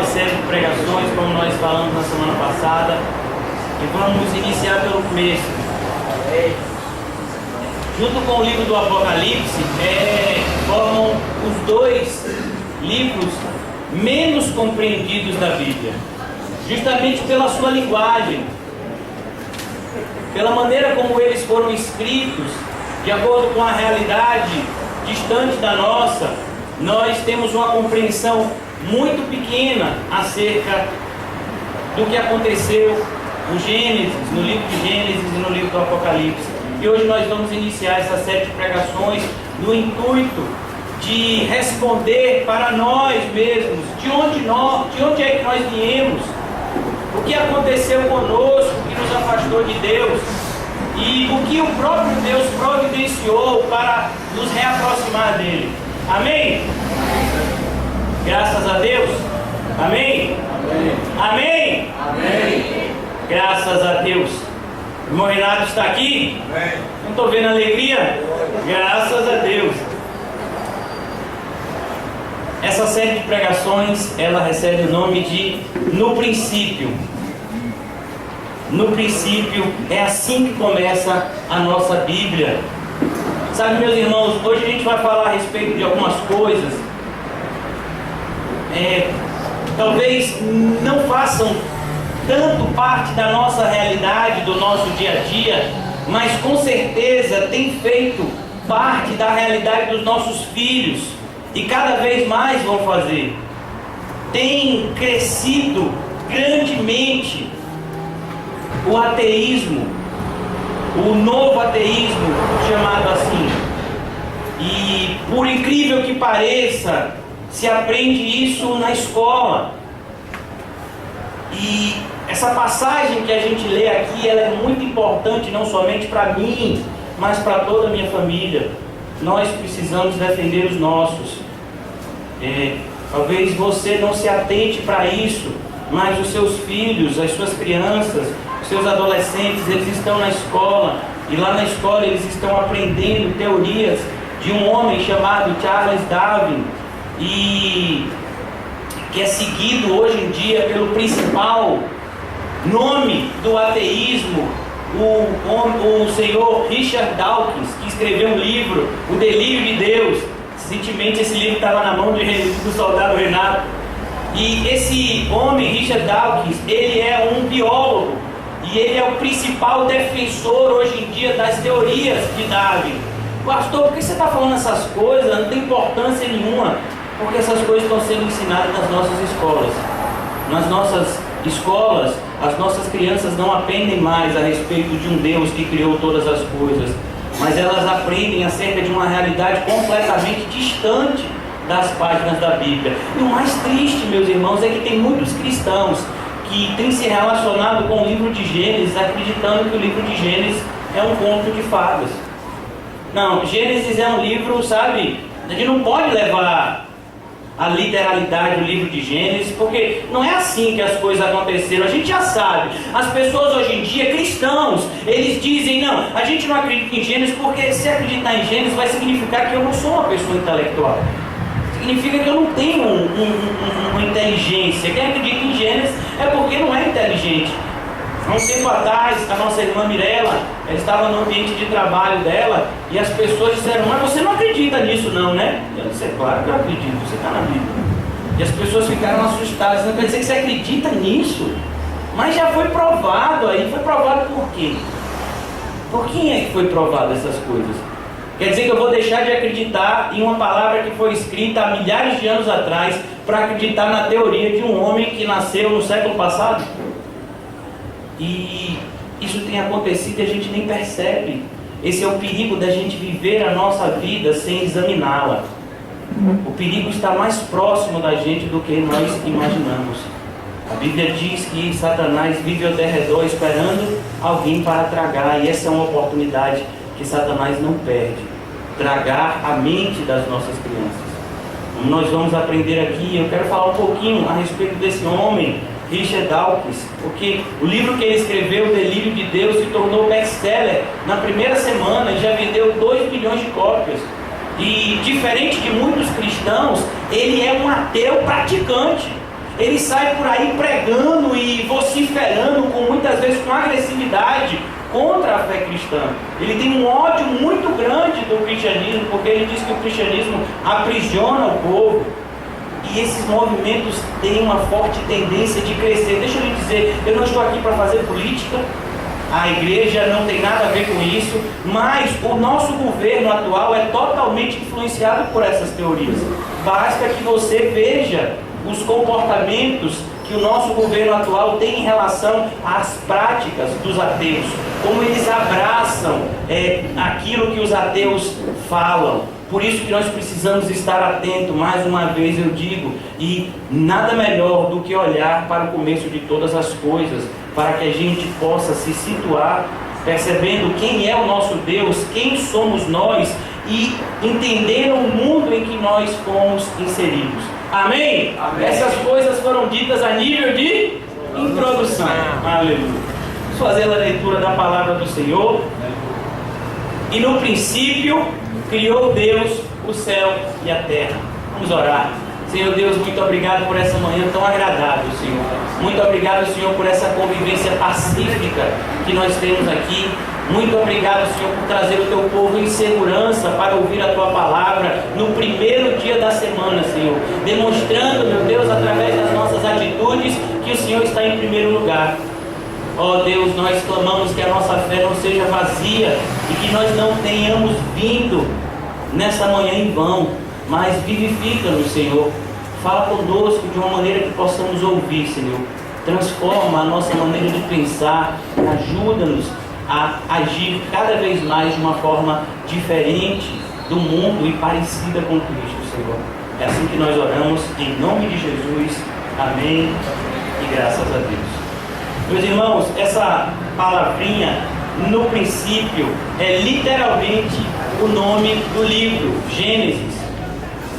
série de pregações, como nós falamos na semana passada, e vamos iniciar pelo começo. Junto com o livro do Apocalipse, formam os dois livros menos compreendidos da Bíblia, justamente pela sua linguagem, pela maneira como eles foram escritos, de acordo com a realidade distante da nossa. Nós temos uma compreensão muito pequena acerca do que aconteceu no Gênesis, no livro de Gênesis e no livro do Apocalipse. E hoje nós vamos iniciar essa série de pregações no intuito de responder para nós mesmos de onde é que nós viemos, o que aconteceu conosco, que nos afastou de Deus, e o que o próprio Deus providenciou para nos reaproximar dele. Amém? Graças a Deus. Amém? Amém. Amém? Amém. Graças a Deus. O irmão Renato está aqui? Amém. Não estou vendo alegria? Graças a Deus. Essa série de pregações, ela recebe o nome de No Princípio. No princípio, é assim que começa a nossa Bíblia. Sabe, meus irmãos, hoje a gente vai falar a respeito de algumas coisas. Talvez não façam tanto parte da nossa realidade, do nosso dia a dia, mas com certeza tem feito parte da realidade dos nossos filhos, e cada vez mais vão fazer. Tem crescido grandemente o ateísmo, o novo ateísmo, chamado assim. E por incrível que pareça, se aprende isso na escola. E essa passagem que a gente lê aqui, ela é muito importante, não somente para mim, mas para toda a minha família. Nós precisamos defender os nossos. Talvez você não se atente para isso, mas os seus filhos, as suas crianças, os seus adolescentes, eles estão na escola, e lá na escola eles estão aprendendo teorias de um homem chamado Charles Darwin, e que é seguido hoje em dia pelo principal nome do ateísmo, o senhor Richard Dawkins, que escreveu um livro, O Delírio de Deus. Recentemente esse livro estava na mão do soldado Renato. E esse homem, Richard Dawkins, ele é um biólogo, e ele é o principal defensor hoje em dia das teorias de Darwin. Pastor, por que você está falando essas coisas? Não tem importância nenhuma. Porque essas coisas estão sendo ensinadas nas nossas escolas. Nas nossas escolas, as nossas crianças não aprendem mais a respeito de um Deus que criou todas as coisas, mas elas aprendem acerca de uma realidade completamente distante das páginas da Bíblia. E o mais triste, meus irmãos, é que tem muitos cristãos que têm se relacionado com o livro de Gênesis, acreditando que o livro de Gênesis é um conto de fadas. Não, Gênesis é um livro, sabe, a gente não pode levar a literalidade do livro de Gênesis, porque não é assim que as coisas aconteceram. A gente já sabe. As pessoas hoje em dia, cristãos, eles dizem: não, a gente não acredita em Gênesis, porque se acreditar em Gênesis vai significar que eu não sou uma pessoa intelectual, significa que eu não tenho uma inteligência. Quem acredita em Gênesis é porque não é inteligente. Há um tempo atrás, a nossa irmã Mirella, ela estava no ambiente de trabalho dela, e as pessoas disseram: mas você não acredita nisso não, né? Eu disse: claro que eu acredito, você está na Bíblia. E as pessoas ficaram assustadas. Não quer dizer que você acredita nisso? Mas já foi provado aí. Foi provado por quê? Por quem é que foi provado essas coisas? Quer dizer que eu vou deixar de acreditar em uma palavra que foi escrita há milhares de anos atrás para acreditar na teoria de um homem que nasceu no século passado? E isso tem acontecido e a gente nem percebe. Esse é o perigo da gente viver a nossa vida sem examiná-la. O perigo está mais próximo da gente do que nós imaginamos. A Bíblia diz que Satanás vive ao derredor esperando alguém para tragar, e essa é uma oportunidade que Satanás não perde: tragar a mente das nossas crianças. Como nós vamos aprender aqui, eu quero falar um pouquinho a respeito desse homem, Richard Dawkins, porque o livro que ele escreveu, O Delírio de Deus, se tornou best-seller na primeira semana e já vendeu 2 milhões de cópias. E diferente de muitos cristãos, ele é um ateu praticante. Ele sai por aí pregando e vociferando, muitas vezes com agressividade, contra a fé cristã. Ele tem um ódio muito grande do cristianismo, porque ele diz que o cristianismo aprisiona o povo. E esses movimentos têm uma forte tendência de crescer. Deixa eu lhe dizer, eu não estou aqui para fazer política, a igreja não tem nada a ver com isso, mas o nosso governo atual é totalmente influenciado por essas teorias. Basta que você veja os comportamentos que o nosso governo atual tem em relação às práticas dos ateus, como eles abraçam aquilo que os ateus falam. Por isso que nós precisamos estar atentos, mais uma vez eu digo, e nada melhor do que olhar para o começo de todas as coisas, para que a gente possa se situar, percebendo quem é o nosso Deus, quem somos nós, e entender o mundo em que nós fomos inseridos. Amém? Amém. Essas coisas foram ditas a nível de introdução. Aleluia. Vamos fazer a leitura da palavra do Senhor. E no princípio criou Deus o céu e a terra. Vamos orar. Senhor Deus, muito obrigado por essa manhã tão agradável, Senhor. Muito obrigado, Senhor, por essa convivência pacífica que nós temos aqui. Muito obrigado, Senhor, por trazer o teu povo em segurança para ouvir a tua palavra no primeiro dia da semana, Senhor. Demonstrando, meu Deus, através das nossas atitudes, que o Senhor está em primeiro lugar. Ó Deus, nós clamamos que a nossa fé não seja vazia e que nós não tenhamos vindo nessa manhã em vão, mas vivifica-nos, Senhor. Fala conosco de uma maneira que possamos ouvir, Senhor. Transforma a nossa maneira de pensar, ajuda-nos a agir cada vez mais de uma forma diferente do mundo e parecida com Cristo, Senhor. É assim que nós oramos, em nome de Jesus. Amém e graças a Deus. Meus irmãos, essa palavrinha, no princípio, é literalmente o nome do livro, Gênesis.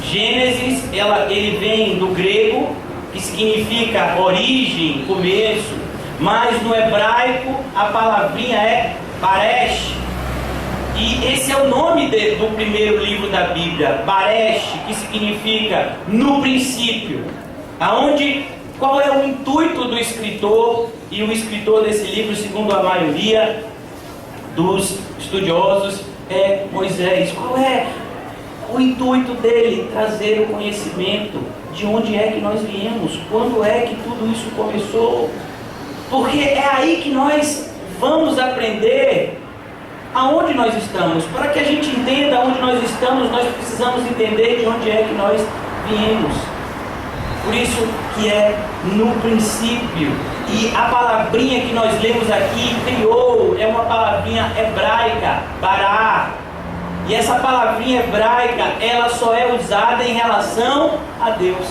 Gênesis, ele vem do grego, que significa origem, começo, mas no hebraico a palavrinha é Baresh. E esse é o nome do primeiro livro da Bíblia, Baresh, que significa no princípio. Qual é o intuito do escritor? E o escritor desse livro, segundo a maioria dos estudiosos, é Moisés. Qual é o intuito dele? Trazer o conhecimento de onde é que nós viemos, quando é que tudo isso começou. Porque é aí que nós vamos aprender aonde nós estamos. Para que a gente entenda onde nós estamos, nós precisamos entender de onde é que nós viemos. Por isso que é no princípio. E a palavrinha que nós lemos aqui, criou, é uma palavrinha hebraica, bará. E essa palavrinha hebraica, ela só é usada em relação a Deus.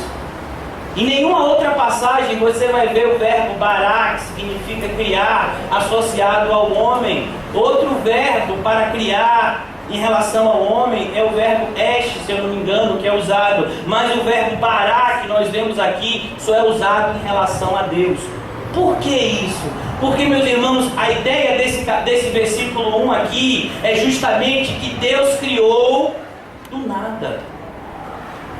Em nenhuma outra passagem você vai ver o verbo bará, que significa criar, associado ao homem. Outro verbo para criar em relação ao homem é o verbo esh, se eu não me engano, que é usado. Mas o verbo bará que nós vemos aqui só é usado em relação a Deus. Por que isso? Porque, meus irmãos, a ideia desse versículo 1 aqui é justamente que Deus criou do nada.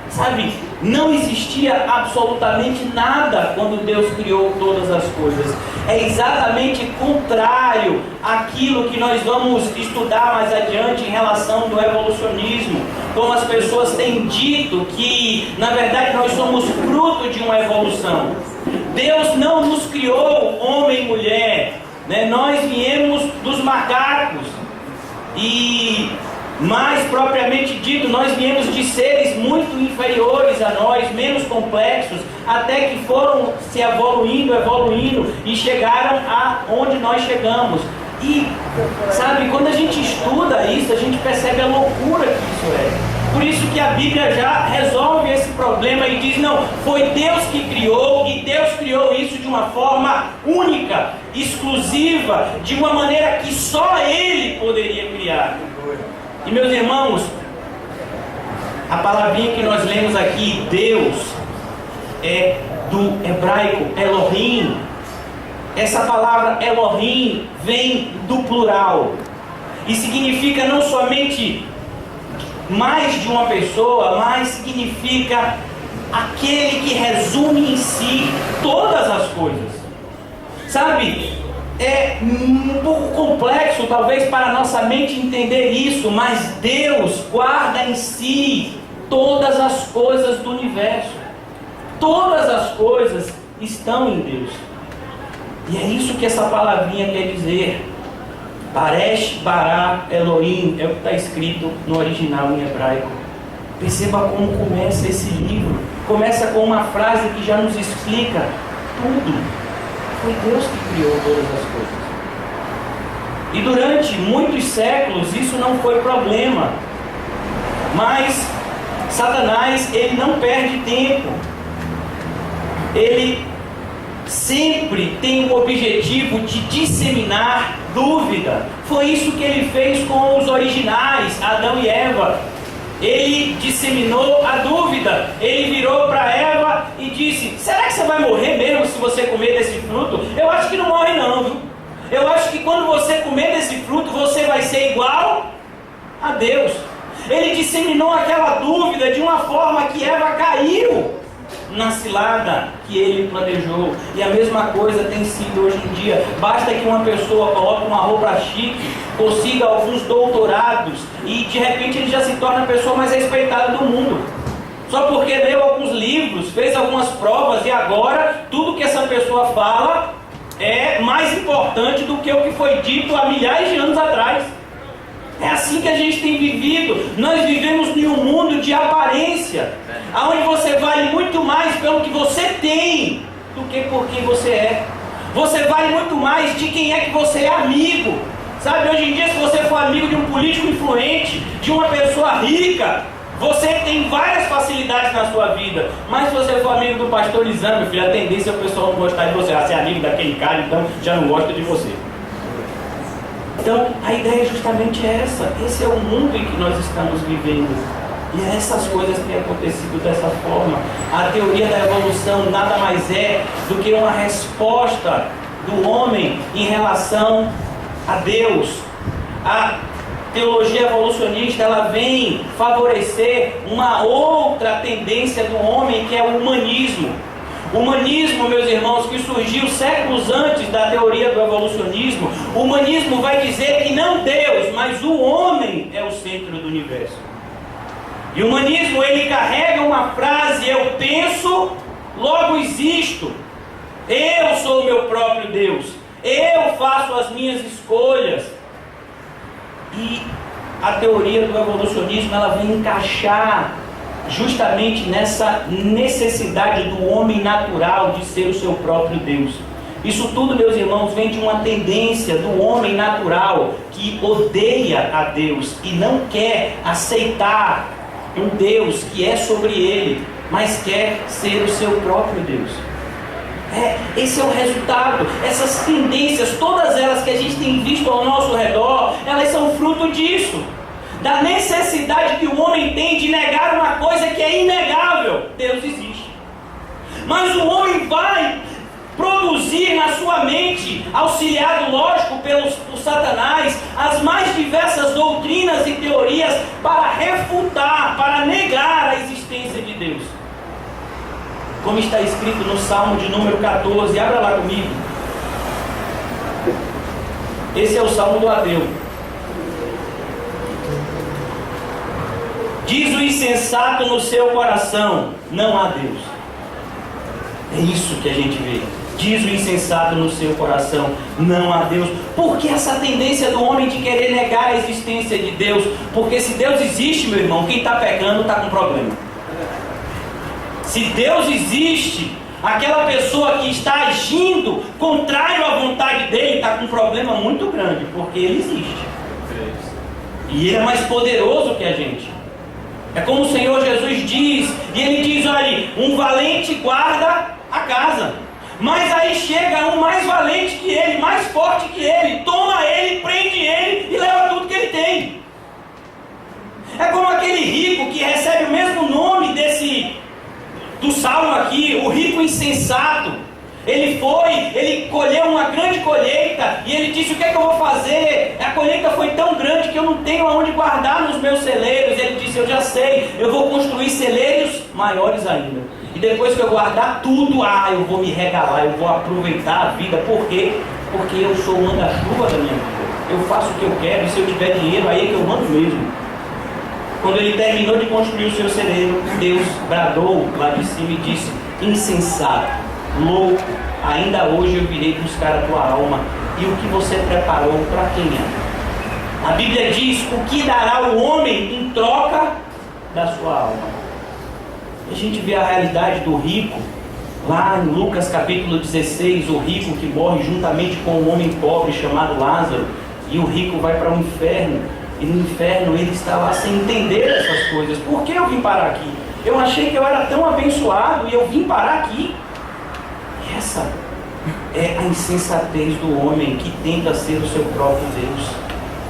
Sabe, não existia absolutamente nada quando Deus criou todas as coisas. É exatamente contrário àquilo que nós vamos estudar mais adiante em relação do evolucionismo. Como as pessoas têm dito que, na verdade, nós somos fruto de uma evolução. Deus não nos criou homem e mulher, né? Nós viemos dos macacos. E mais propriamente dito, nós viemos de seres muito inferiores a nós, menos complexos, até que foram se evoluindo e chegaram a onde nós chegamos. E, sabe, quando a gente estuda isso, a gente percebe a loucura que isso é. Por isso que a Bíblia já resolve esse problema e diz, não, foi Deus que criou, e Deus criou isso de uma forma única, exclusiva, de uma maneira que só Ele poderia criar. E, meus irmãos, a palavrinha que nós lemos aqui, Deus, é do hebraico Elohim. Essa palavra Elohim vem do plural e significa não somente mais de uma pessoa, mas significa aquele que resume em si coisas. Sabe, é um pouco complexo talvez para a nossa mente entender isso, mas Deus guarda em si todas as coisas do universo. Todas as coisas estão em Deus. E é isso que essa palavrinha quer dizer. Baresh bara Elohim, é o que está escrito no original em hebraico. Perceba como começa esse livro. Começa com uma frase que já nos explica tudo. Foi Deus que criou todas as coisas. E durante muitos séculos isso não foi problema. Mas Satanás, ele não perde tempo. Ele sempre tem o objetivo de disseminar dúvida. Foi isso que ele fez com os originais, Adão e Eva. Ele disseminou a dúvida. Ele virou para Eva e disse: será que você vai morrer mesmo se você comer desse fruto? Eu acho que não morre não, viu? Eu acho que quando você comer desse fruto, você vai ser igual a Deus. Ele disseminou aquela dúvida de uma forma que Eva caiu na cilada que ele planejou. E a mesma coisa tem sido hoje em dia. Basta que uma pessoa coloque uma roupa chique, consiga alguns doutorados e de repente ele já se torna a pessoa mais respeitada do mundo. Só porque leu alguns livros, fez algumas provas e agora tudo que essa pessoa fala é mais importante do que o que foi dito há milhares de anos atrás. É assim que a gente tem vivido. Nós vivemos em um mundo de aparência, onde você vale muito mais pelo que você tem do que por quem você é. Você vale muito mais de quem é que você é amigo. Sabe, hoje em dia, se você for amigo de um político influente, de uma pessoa rica, você tem várias facilidades na sua vida. Mas se você for amigo do pastor Lisandro, meu filho, a tendência é o pessoal não gostar de você. Você é amigo daquele cara, então já não gosta de você. Então, a ideia é justamente essa. Esse é o mundo em que nós estamos vivendo. E essas coisas têm acontecido dessa forma. A teoria da evolução nada mais é do que uma resposta do homem em relação a Deus. A teologia evolucionista, ela vem favorecer uma outra tendência do homem, que é o humanismo. O humanismo, meus irmãos, que surgiu séculos antes da teoria do evolucionismo, o humanismo vai dizer que não Deus, mas o homem é o centro do universo. E o humanismo, ele carrega uma frase: eu penso, logo existo. Eu sou o meu próprio Deus. Eu faço as minhas escolhas. E a teoria do evolucionismo, ela vem encaixar justamente nessa necessidade do homem natural de ser o seu próprio Deus. Isso tudo, meus irmãos, vem de uma tendência do homem natural que odeia a Deus e não quer aceitar um Deus que é sobre ele, mas quer ser o seu próprio Deus. Esse é o resultado. Essas tendências, todas elas que a gente tem visto ao nosso redor, elas são fruto disso, da necessidade que o homem tem de negar uma coisa que é inegável: Deus existe. Mas o homem vai produzir na sua mente, auxiliado, lógico, por Satanás, as mais diversas doutrinas e teorias para refutar, para negar a existência de Deus. Como está escrito no Salmo de número 14, abra lá comigo. Esse é o Salmo do ateu. Diz o insensato no seu coração: não há Deus. É isso que a gente vê. Diz o insensato no seu coração: não há Deus. Por que essa tendência do homem de querer negar a existência de Deus? Porque se Deus existe, meu irmão, quem está pecando está com problema. Se Deus existe, aquela pessoa que está agindo contrário à vontade dele está com um problema muito grande, porque ele existe. E ele é mais poderoso que a gente. É como o Senhor Jesus diz, e ele diz: olha, um valente guarda a casa, mas aí chega um mais valente que ele, mais forte que ele, toma ele, prende ele e leva tudo que ele tem. É como aquele rico que recebe o mesmo nome do salmo aqui, o rico insensato. Ele colheu uma grande colheita e ele disse: o que é que eu vou fazer? A colheita foi tão grande que eu não tenho aonde guardar nos meus celeiros. Ele disse: eu já sei, eu vou construir celeiros maiores ainda. E depois que eu guardar tudo, eu vou me regalar, eu vou aproveitar a vida. Por quê? Porque eu sou o manda-chuva da minha vida. Eu faço o que eu quero e se eu tiver dinheiro, aí é que eu mando mesmo. Quando ele terminou de construir o seu celeiro, Deus bradou lá de cima e disse: insensato, louco, ainda hoje eu virei buscar a tua alma. E o que você preparou para quem é? A Bíblia diz: o que dará o homem em troca da sua alma? A gente vê a realidade do rico lá em Lucas capítulo 16, o rico que morre juntamente com um homem pobre chamado Lázaro, e o rico vai para o inferno, e no inferno ele está lá sem entender essas coisas. Por que eu vim parar aqui? Eu achei que eu era tão abençoado e eu vim parar aqui. E essa é a insensatez do homem que tenta ser o seu próprio Deus.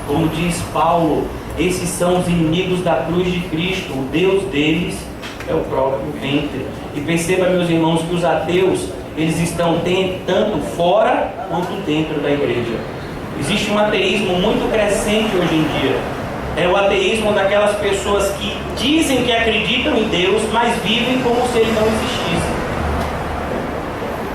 Como diz Paulo, esses são os inimigos da cruz de Cristo. O Deus deles é o próprio ventre. E perceba, meus irmãos, que os ateus, eles estão tanto fora quanto dentro da igreja. Existe um ateísmo muito crescente hoje em dia. É o ateísmo daquelas pessoas que dizem que acreditam em Deus, mas vivem como se ele não existisse.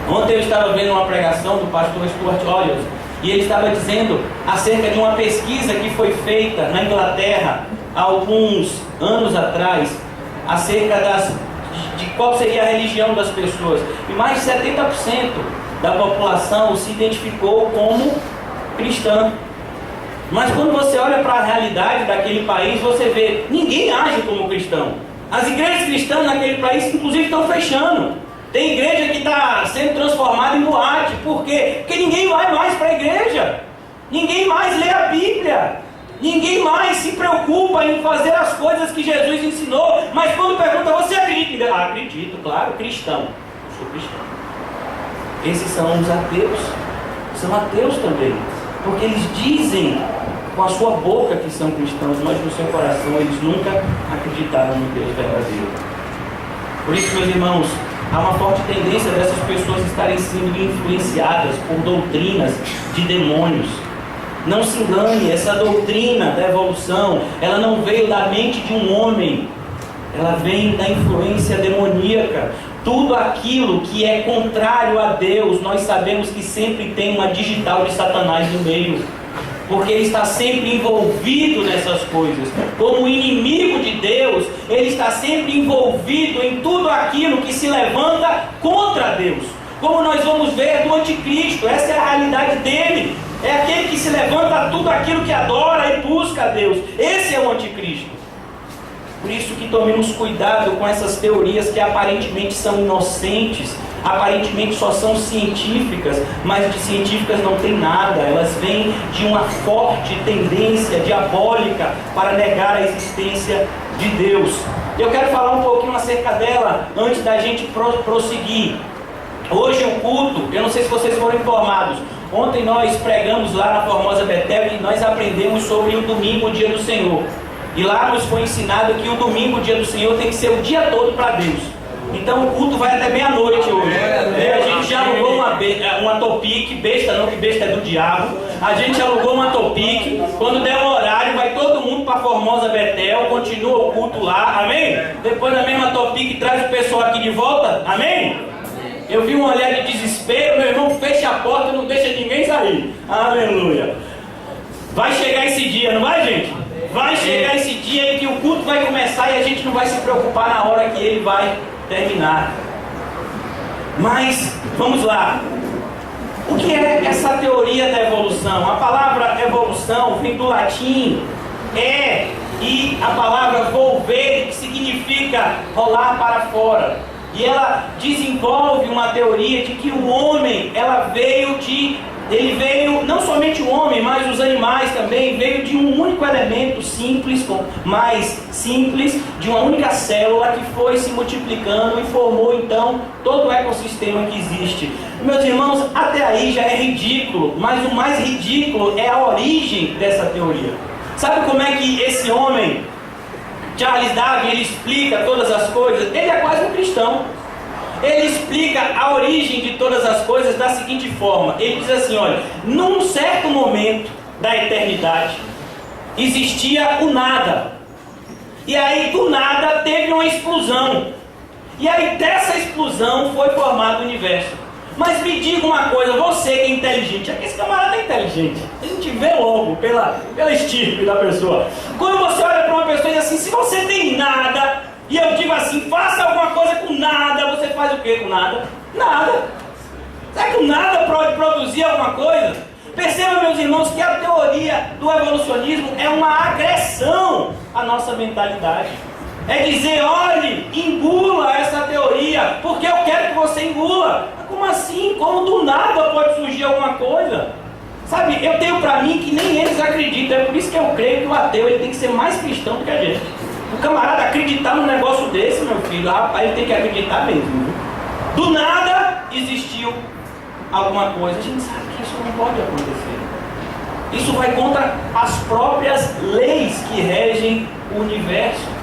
Ontem eu estava vendo uma pregação do pastor Stuart Olliers, e ele estava dizendo acerca de uma pesquisa que foi feita na Inglaterra há alguns anos atrás, acerca de qual seria a religião das pessoas. E mais de 70% da população se identificou como cristã. Mas quando você olha para a realidade daquele país, você vê, ninguém age como cristão. As igrejas cristãs naquele país, inclusive, estão fechando. Tem igreja que está sendo transformada em boate. Por quê? Porque ninguém vai mais para a igreja. Ninguém mais lê a Bíblia. Ninguém mais se preocupa em fazer as coisas que Jesus ensinou. Mas quando pergunta: você acredita? Acredito, claro, cristão. Eu sou cristão. Esses são os ateus. São ateus também. Porque eles dizem com a sua boca que são cristãos, mas no seu coração eles nunca acreditaram no Deus verdadeiro. Por isso, meus irmãos, há uma forte tendência dessas pessoas estarem sendo influenciadas por doutrinas de demônios. Não se engane, essa doutrina da evolução, ela não veio da mente de um homem, ela vem da influência demoníaca. Tudo aquilo que é contrário a Deus, nós sabemos que sempre tem uma digital de Satanás no meio, porque ele está sempre envolvido nessas coisas. Como inimigo de Deus, ele está sempre envolvido em tudo aquilo que se levanta contra Deus. Como nós vamos ver do anticristo, essa é a realidade dele. É aquele que se levanta a tudo aquilo que adora e busca a Deus. Esse é o anticristo. Por isso que tomemos cuidado com essas teorias que aparentemente são inocentes, aparentemente só são científicas, mas de científicas não tem nada. Elas vêm de uma forte tendência diabólica para negar a existência de Deus. Eu quero falar um pouquinho acerca dela antes da gente prosseguir. Hoje o culto, eu não sei se vocês foram informados, ontem nós pregamos lá na Formosa Betel e nós aprendemos sobre o domingo, o dia do Senhor. E lá nos foi ensinado que o domingo, o dia do Senhor, tem que ser o dia todo para Deus. Então o culto vai até meia-noite hoje. A gente já alugou uma Topic, besta não, que besta é do diabo. A gente alugou uma Topic. Quando der o horário, vai todo mundo para Formosa Betel, continua o culto lá, amém? Depois da mesma Topic traz o pessoal aqui de volta, amém? Eu vi um olhar de desespero, meu irmão, fecha a porta e não deixa ninguém sair. Aleluia. Vai chegar esse dia, não vai, gente? Vai chegar esse dia em que o culto vai começar e a gente não vai se preocupar na hora que ele vai terminar. Mas, vamos lá. O que é essa teoria da evolução? A palavra evolução vem do latim e a palavra volvere, que significa rolar para fora. E ela desenvolve uma teoria de que o homem, ele veio, não somente o homem, mas os animais também, veio de um único elemento simples, mais simples, de uma única célula que foi se multiplicando e formou então todo o ecossistema que existe. Meus irmãos, até aí já é ridículo, mas o mais ridículo é a origem dessa teoria. Sabe como é que esse homem, Charles Darwin, ele explica todas as coisas? Ele é quase um cristão. Ele explica a origem de todas as coisas da seguinte forma. Ele diz assim, olha, num certo momento da eternidade, existia o nada. E aí, do nada, teve uma explosão. E aí, dessa explosão, foi formado o universo. Mas me diga uma coisa, você que é inteligente, esse camarada é inteligente, a gente vê logo pela estirpe da pessoa. Quando você olha para uma pessoa e diz assim, se você tem nada, e eu digo assim, faça alguma coisa com nada, você faz o que com nada? Nada. Será que o nada pode produzir alguma coisa? Perceba, meus irmãos, que a teoria do evolucionismo é uma agressão à nossa mentalidade. É dizer, olhe, engula essa teoria, porque eu quero que você engula. Como assim? Como do nada pode surgir alguma coisa? Sabe, eu tenho para mim que nem eles acreditam. É por isso que eu creio que o ateu ele tem que ser mais cristão do que a gente. O camarada acreditar num negócio desse, meu filho, rapaz, ele tem que acreditar mesmo. Viu? Do nada existiu alguma coisa. A gente sabe que isso não pode acontecer. Isso vai contra as próprias leis que regem o universo.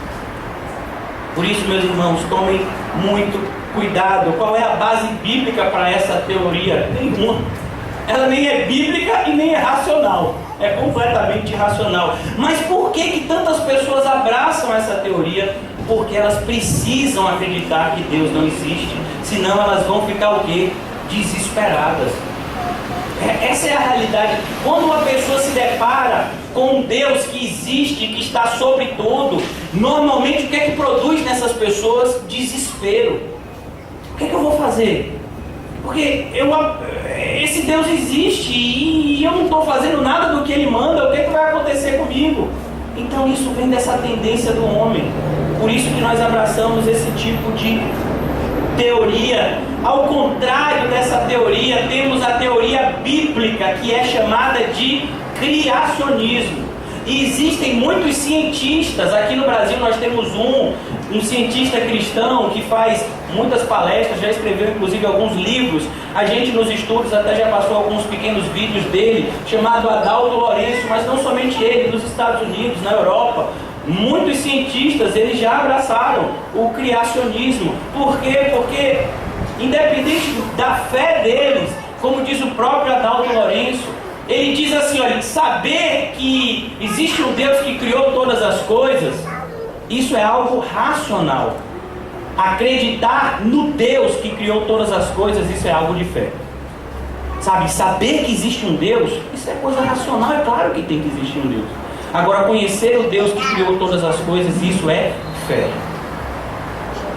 Por isso, meus irmãos, tomem muito cuidado. Qual é a base bíblica para essa teoria? Nenhuma. Ela nem é bíblica e nem é racional. É completamente irracional. Mas por que tantas pessoas abraçam essa teoria? Porque elas precisam acreditar que Deus não existe. Senão elas vão ficar o quê? Desesperadas. Essa é a realidade. Quando uma pessoa se depara com um Deus que existe, que está sobre tudo, normalmente o que é que produz nessas pessoas? Desespero. O que é que eu vou fazer? Porque esse Deus existe e eu não estou fazendo nada do que Ele manda. O que é que vai acontecer comigo? Então isso vem dessa tendência do homem. Por isso que nós abraçamos esse tipo de teoria. Ao contrário dessa teoria, temos a teoria bíblica, que é chamada de criacionismo. E existem muitos cientistas. Aqui no Brasil nós temos um cientista cristão que faz muitas palestras, já escreveu inclusive alguns livros. A gente nos estudos até já passou alguns pequenos vídeos dele, chamado Adalto Lourenço. Mas não somente ele, nos Estados Unidos, na Europa, muitos cientistas eles já abraçaram o criacionismo. Por quê? Porque independente da fé deles, como diz o próprio Adalto Lourenço, ele diz assim, olha, saber que existe um Deus que criou todas as coisas, isso é algo racional. Acreditar no Deus que criou todas as coisas, isso é algo de fé. Sabe, saber que existe um Deus, isso é coisa racional, é claro que tem que existir um Deus. Agora, conhecer o Deus que criou todas as coisas, isso é fé.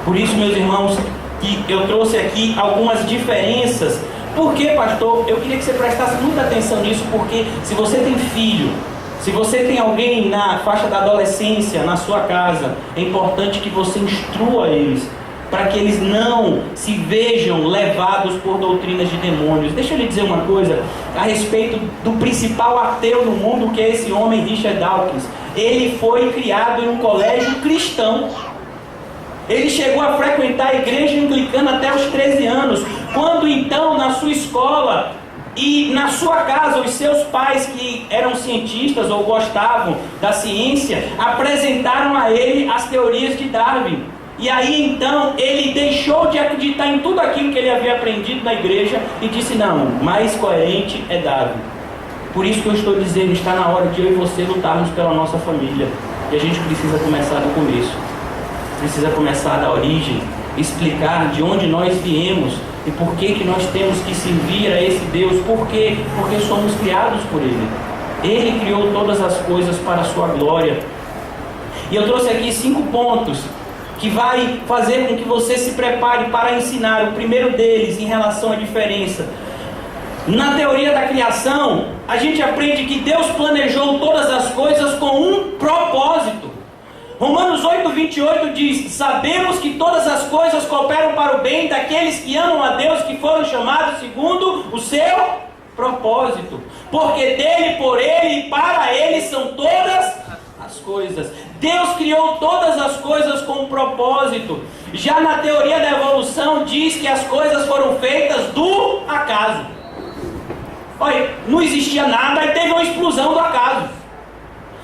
Por isso, meus irmãos, que eu trouxe aqui algumas diferenças. Por quê, pastor? Eu queria que você prestasse muita atenção nisso, porque se você tem filho, se você tem alguém na faixa da adolescência na sua casa, é importante que você instrua eles, para que eles não se vejam levados por doutrinas de demônios. Deixa eu lhe dizer uma coisa a respeito do principal ateu no mundo, que é esse homem, Richard Dawkins. Ele foi criado em um colégio cristão. Ele chegou a frequentar a igreja anglicana até os 13 anos. Quando então, na sua escola e na sua casa, os seus pais, que eram cientistas ou gostavam da ciência, apresentaram a ele as teorias de Darwin. E aí então, ele deixou de acreditar em tudo aquilo que ele havia aprendido na igreja e disse, não, mais coerente é Darwin. Por isso que eu estou dizendo, está na hora de eu e você lutarmos pela nossa família. E a gente precisa começar do começo. Precisa começar da origem, explicar de onde nós viemos e por que nós temos que servir a esse Deus. Por quê? Porque somos criados por Ele. Ele criou todas as coisas para a sua glória. E eu trouxe aqui 5 pontos que vai fazer com que você se prepare para ensinar. O primeiro deles, em relação à diferença. Na teoria da criação, a gente aprende que Deus planejou todas as coisas com um propósito. Romanos 8:28 diz, sabemos que todas as coisas cooperam para o bem daqueles que amam a Deus, que foram chamados segundo o seu propósito. Porque dele, por ele e para ele são todas as coisas. Deus criou todas as coisas com um propósito. Já na teoria da evolução diz que as coisas foram feitas do acaso. Olha, não existia nada, aí teve uma explosão do acaso.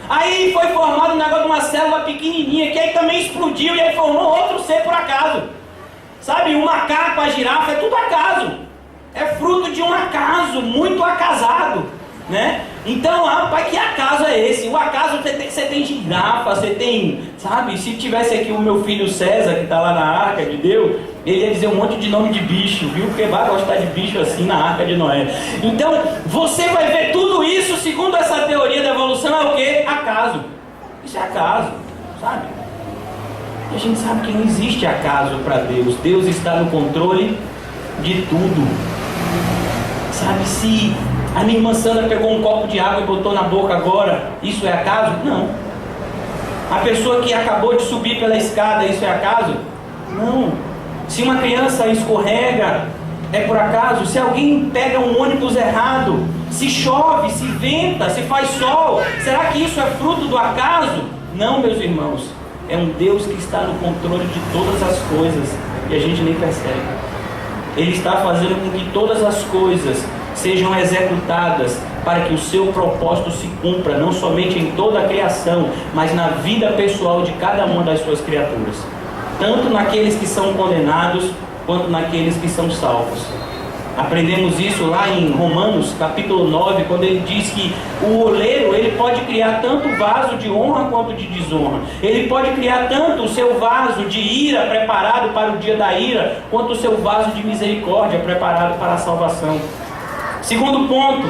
Aí foi formado um negócio de uma célula pequenininha, que aí também explodiu e aí formou outro ser por acaso. Sabe, o macaco, a girafa, é tudo acaso. É fruto acaso muito acasado, né? Então, rapaz, que acaso é esse? O acaso você tem girafa, você tem, sabe? Se tivesse aqui o meu filho César, que está lá na Arca de Deus, ele ia dizer um monte de nome de bicho, viu? Porque vai gostar de bicho assim na Arca de Noé. Então, você vai ver tudo isso, segundo essa teoria da evolução, é o quê? Acaso. Isso é acaso, sabe? E a gente sabe que não existe acaso para Deus. Deus está no controle de tudo. Sabe, se a minha irmã Sandra pegou um copo de água e botou na boca agora, isso é acaso? Não. A pessoa que acabou de subir pela escada, isso é acaso? Não. Se uma criança escorrega, é por acaso? Se alguém pega um ônibus errado, se chove, se venta, se faz sol, será que isso é fruto do acaso? Não, meus irmãos. É um Deus que está no controle de todas as coisas e a gente nem percebe. Ele está fazendo com que todas as coisas sejam executadas para que o seu propósito se cumpra, não somente em toda a criação, mas na vida pessoal de cada uma das suas criaturas, tanto naqueles que são condenados, quanto naqueles que são salvos. Aprendemos isso lá em Romanos, capítulo 9, quando ele diz que o oleiro, ele pode criar tanto vaso de honra quanto de desonra. Ele pode criar tanto o seu vaso de ira, preparado para o dia da ira, quanto o seu vaso de misericórdia, preparado para a salvação. Segundo ponto,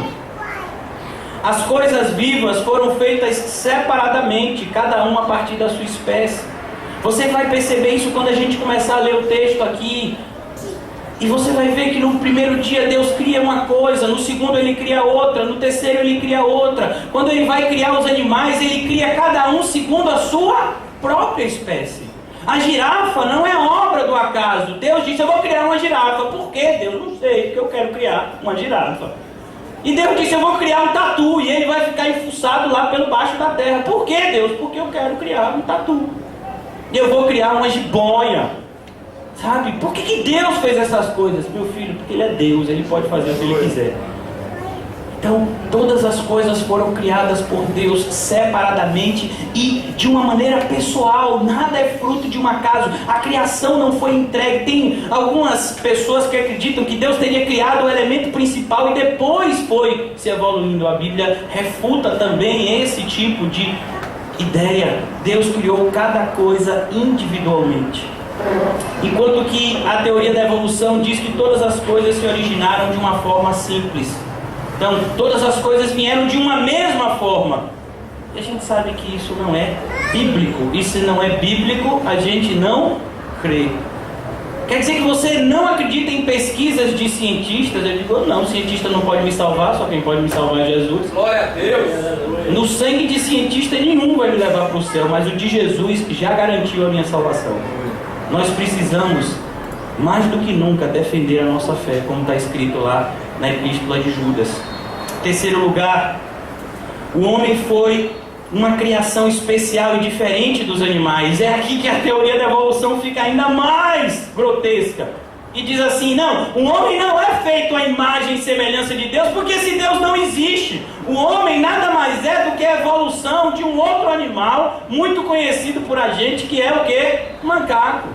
as coisas vivas foram feitas separadamente, cada uma a partir da sua espécie. Você vai perceber isso quando a gente começar a ler o texto aqui. E você vai ver que no primeiro dia Deus cria uma coisa, no segundo Ele cria outra, no terceiro Ele cria outra. Quando Ele vai criar os animais, Ele cria cada um segundo a sua própria espécie. A girafa não é obra do acaso. Deus disse, eu vou criar uma girafa. Por quê, Deus? Não sei, porque eu quero criar uma girafa. E Deus disse, eu vou criar um tatu, e ele vai ficar enfuçado lá pelo baixo da terra. Por quê, Deus? Porque eu quero criar um tatu. E eu vou criar uma jiboia. Sabe? Por que Deus fez essas coisas? Meu filho, porque Ele é Deus, Ele pode fazer o que Ele quiser. Então, todas as coisas foram criadas por Deus separadamente e de uma maneira pessoal. Nada é fruto de um acaso. A criação não foi entregue. Tem algumas pessoas que acreditam que Deus teria criado o elemento principal e depois foi se evoluindo. A Bíblia refuta também esse tipo de ideia. Deus criou cada coisa individualmente. Enquanto que a teoria da evolução diz que todas as coisas se originaram de uma forma simples. Então, todas as coisas vieram de uma mesma forma. E a gente sabe que isso não é bíblico. E se não é bíblico, a gente não crê. Quer dizer que você não acredita em pesquisas de cientistas? Eu digo, não, cientista não pode me salvar, só quem pode me salvar é Jesus. Glória a Deus! No sangue de cientista nenhum vai me levar para o céu, mas o de Jesus já garantiu a minha salvação. Nós precisamos, mais do que nunca, defender a nossa fé, como está escrito lá na Epístola de Judas. Terceiro lugar, o homem foi uma criação especial e diferente dos animais. É aqui que a teoria da evolução fica ainda mais grotesca. E diz assim, não, o homem não é feito à imagem e semelhança de Deus, porque esse Deus não existe. O homem nada mais é do que a evolução de um outro animal, muito conhecido por a gente, que é o quê? Macaco.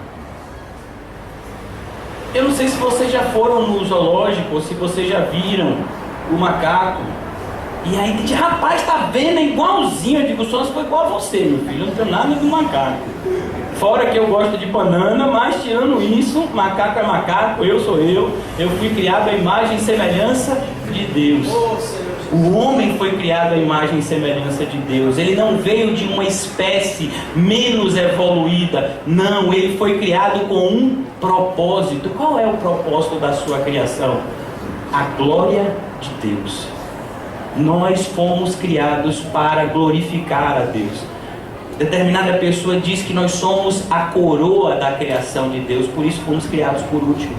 Eu não sei se vocês já foram no zoológico, ou se vocês já viram o macaco. E aí diz, rapaz, tá vendo, é igualzinho. Eu digo, só se foi igual a você, meu filho, eu não tenho nada do macaco. Fora que eu gosto de banana, mas tirando isso, macaco é macaco, eu sou eu fui criado à imagem e semelhança de Deus. O homem foi criado à imagem e semelhança de Deus. Ele não veio de uma espécie menos evoluída. Não, ele foi criado com um propósito. Qual é o propósito da sua criação? A glória de Deus. Nós fomos criados para glorificar a Deus. Determinada pessoa diz que nós somos a coroa da criação de Deus, por isso fomos criados por último.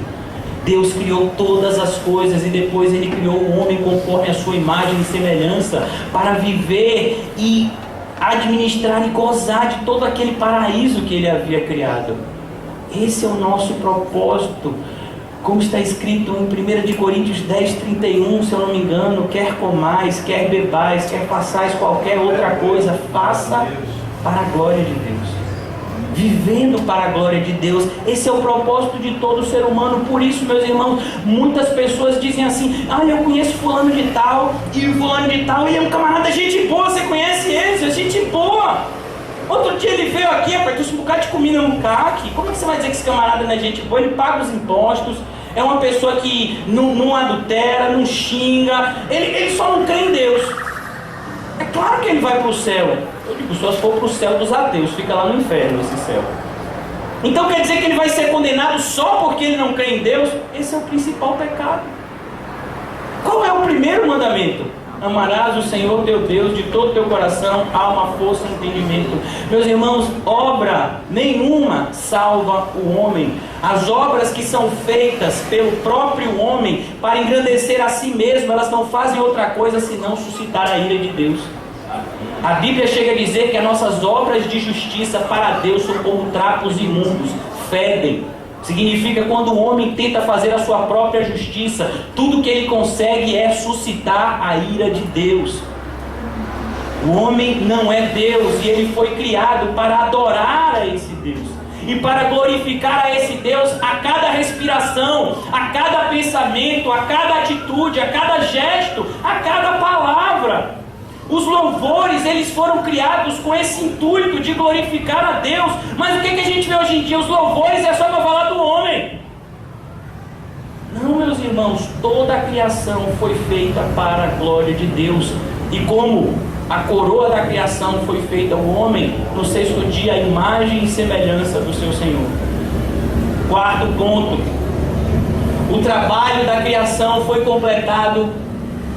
Deus criou todas as coisas e depois Ele criou o homem conforme a sua imagem e semelhança para viver e administrar e gozar de todo aquele paraíso que Ele havia criado. Esse é o nosso propósito. Como está escrito em 1 Coríntios 10:31, se eu não me engano, quer comais, quer bebais, quer façais qualquer outra coisa, faça para a glória de Deus. vivendo para a glória de Deus. Esse é o propósito de todo ser humano. Por isso, meus irmãos, muitas pessoas dizem assim: ah, eu conheço fulano de tal, e o fulano de tal, ele é um camarada, gente boa, você conhece ele, é gente boa. Outro dia ele veio aqui, rapaz, trouxe um bocado de comida no CAC. Como é que você vai dizer que esse camarada não é gente boa? Ele paga os impostos, é uma pessoa que não adultera, não xinga, ele só não crê em Deus. É claro que ele vai para o céu. Eu digo, só se for para o céu dos ateus, fica lá no inferno esse céu. Então quer dizer que ele vai ser condenado só porque ele não crê em Deus? Esse é o principal pecado. Qual é o primeiro mandamento? Amarás o Senhor teu Deus de todo o teu coração, alma, força e entendimento. Meus irmãos, obra nenhuma salva o homem. As obras que são feitas pelo próprio homem para engrandecer a si mesmo, elas não fazem outra coisa senão suscitar a ira de Deus. A Bíblia chega a dizer que as nossas obras de justiça para Deus são como trapos imundos, fedem. Significa quando o homem tenta fazer a sua própria justiça, tudo que ele consegue é suscitar a ira de Deus. O homem não é Deus e ele foi criado para adorar a esse Deus e para glorificar a esse Deus a cada respiração, a cada pensamento, a cada atitude, a cada gesto, a cada palavra. Os louvores, eles foram criados com esse intuito de glorificar a Deus. Mas o que a gente vê hoje em dia? Os louvores é só para falar do homem. Não, meus irmãos, toda a criação foi feita para a glória de Deus. E como a coroa da criação foi feita ao homem, no sexto dia, a imagem e semelhança do seu Senhor. Quarto ponto: o trabalho da criação foi completado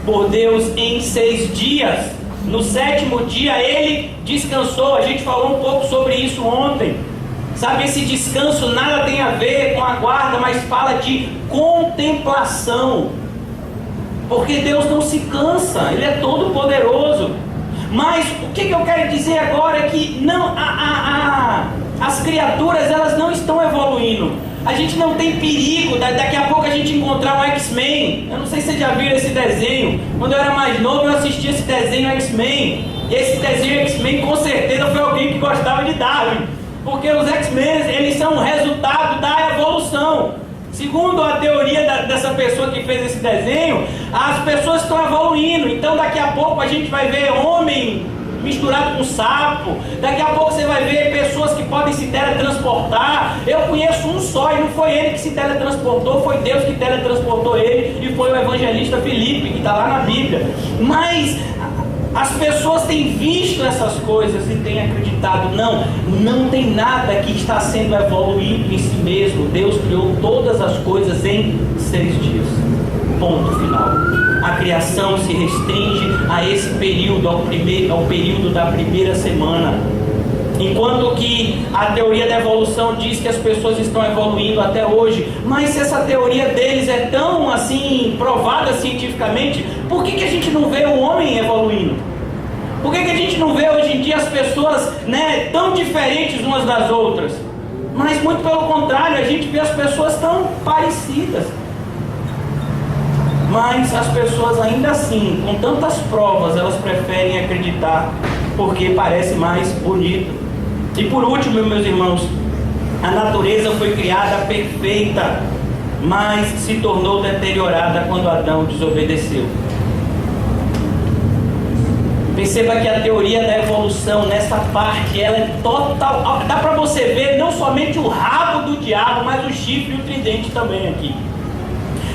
por Deus em 6 dias. No 7º dia ele descansou. A gente falou um pouco sobre isso ontem. Sabe, esse descanso nada tem a ver com a guarda, mas fala de contemplação. Porque Deus não se cansa, Ele é todo poderoso. Mas o que eu quero dizer agora é que não, as criaturas, elas não estão evoluindo. A gente não tem perigo daqui a pouco a gente encontrar um X-Men. Eu não sei se vocês já viram esse desenho. Quando eu era mais novo eu assistia esse desenho X-Men. E esse desenho X-Men com certeza foi alguém que gostava de Darwin. Porque os X-Men, eles são o resultado da evolução. Segundo a teoria dessa pessoa que fez esse desenho, as pessoas estão evoluindo. Então daqui a pouco a gente vai ver homem misturado com sapo. Daqui a pouco você vai ver pessoas que podem se teletransportar. Eu conheço um só e não foi ele que se teletransportou, foi Deus que teletransportou ele, e foi o evangelista Filipe, que está lá na Bíblia. Mas as pessoas têm visto essas coisas e têm acreditado. Não tem nada que está sendo evoluído em si mesmo. Deus criou todas as coisas em 6 dias. Ponto final. A criação se restringe a esse período, ao período da primeira semana. Enquanto que a teoria da evolução diz que as pessoas estão evoluindo até hoje. Mas se essa teoria deles é tão assim provada cientificamente, por que a gente não vê o homem evoluindo? Por que a gente não vê hoje em dia as pessoas, tão diferentes umas das outras? Mas muito pelo contrário, a gente vê as pessoas tão parecidas. Mas as pessoas ainda assim, com tantas provas, elas preferem acreditar porque parece mais bonito. E por último, meus irmãos, a natureza foi criada perfeita, mas se tornou deteriorada quando Adão desobedeceu. Perceba que a teoria da evolução, nessa parte, ela é total. Dá para você ver não somente o rabo do diabo, mas o chifre e o tridente também aqui.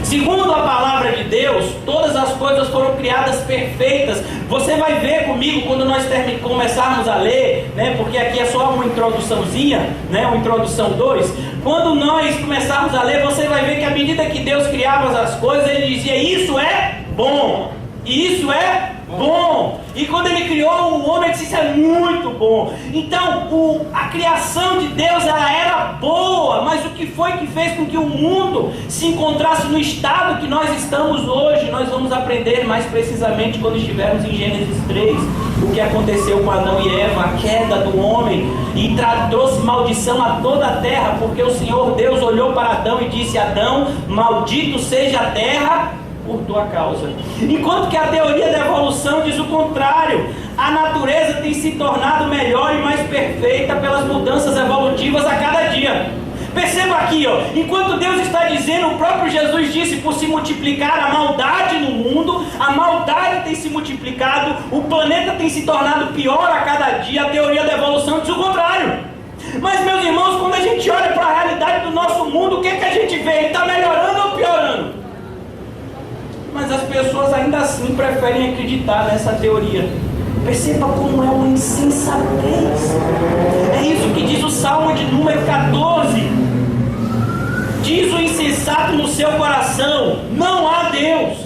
Segundo a palavra de Deus, todas as coisas foram criadas perfeitas. Você vai ver comigo quando nós começarmos a ler, porque aqui é só uma introduçãozinha, uma introdução 2. Quando nós começarmos a ler, você vai ver que à medida que Deus criava as coisas, Ele dizia: isso é bom, e isso é bom. E quando Ele criou o homem, Ele disse: isso é muito bom. Então a criação de Deus, ela era boa, mas o que foi que fez com que o mundo se encontrasse no estado que nós estamos hoje? Nós vamos aprender mais precisamente quando estivermos em Gênesis 3, o que aconteceu com Adão e Eva, a queda do homem, e trouxe maldição a toda a terra, porque o Senhor Deus olhou para Adão e disse: Adão, maldito seja a terra por tua causa. Enquanto que a teoria da evolução diz o contrário. A natureza tem se tornado melhor e mais perfeita pelas mudanças evolutivas a cada dia. Perceba aqui, enquanto Deus está dizendo, o próprio Jesus disse, por se multiplicar a maldade no mundo, a maldade tem se multiplicado, o planeta tem se tornado pior a cada dia, a teoria da evolução diz o contrário. Mas, meus irmãos, quando a gente olha para a realidade do nosso mundo, o que é que a gente vê? Ele está melhorando ou piorando? Mas as pessoas ainda assim preferem acreditar nessa teoria. Perceba como é uma insensatez. É isso que diz o Salmo de número 14. Diz o insensato no seu coração: não há Deus.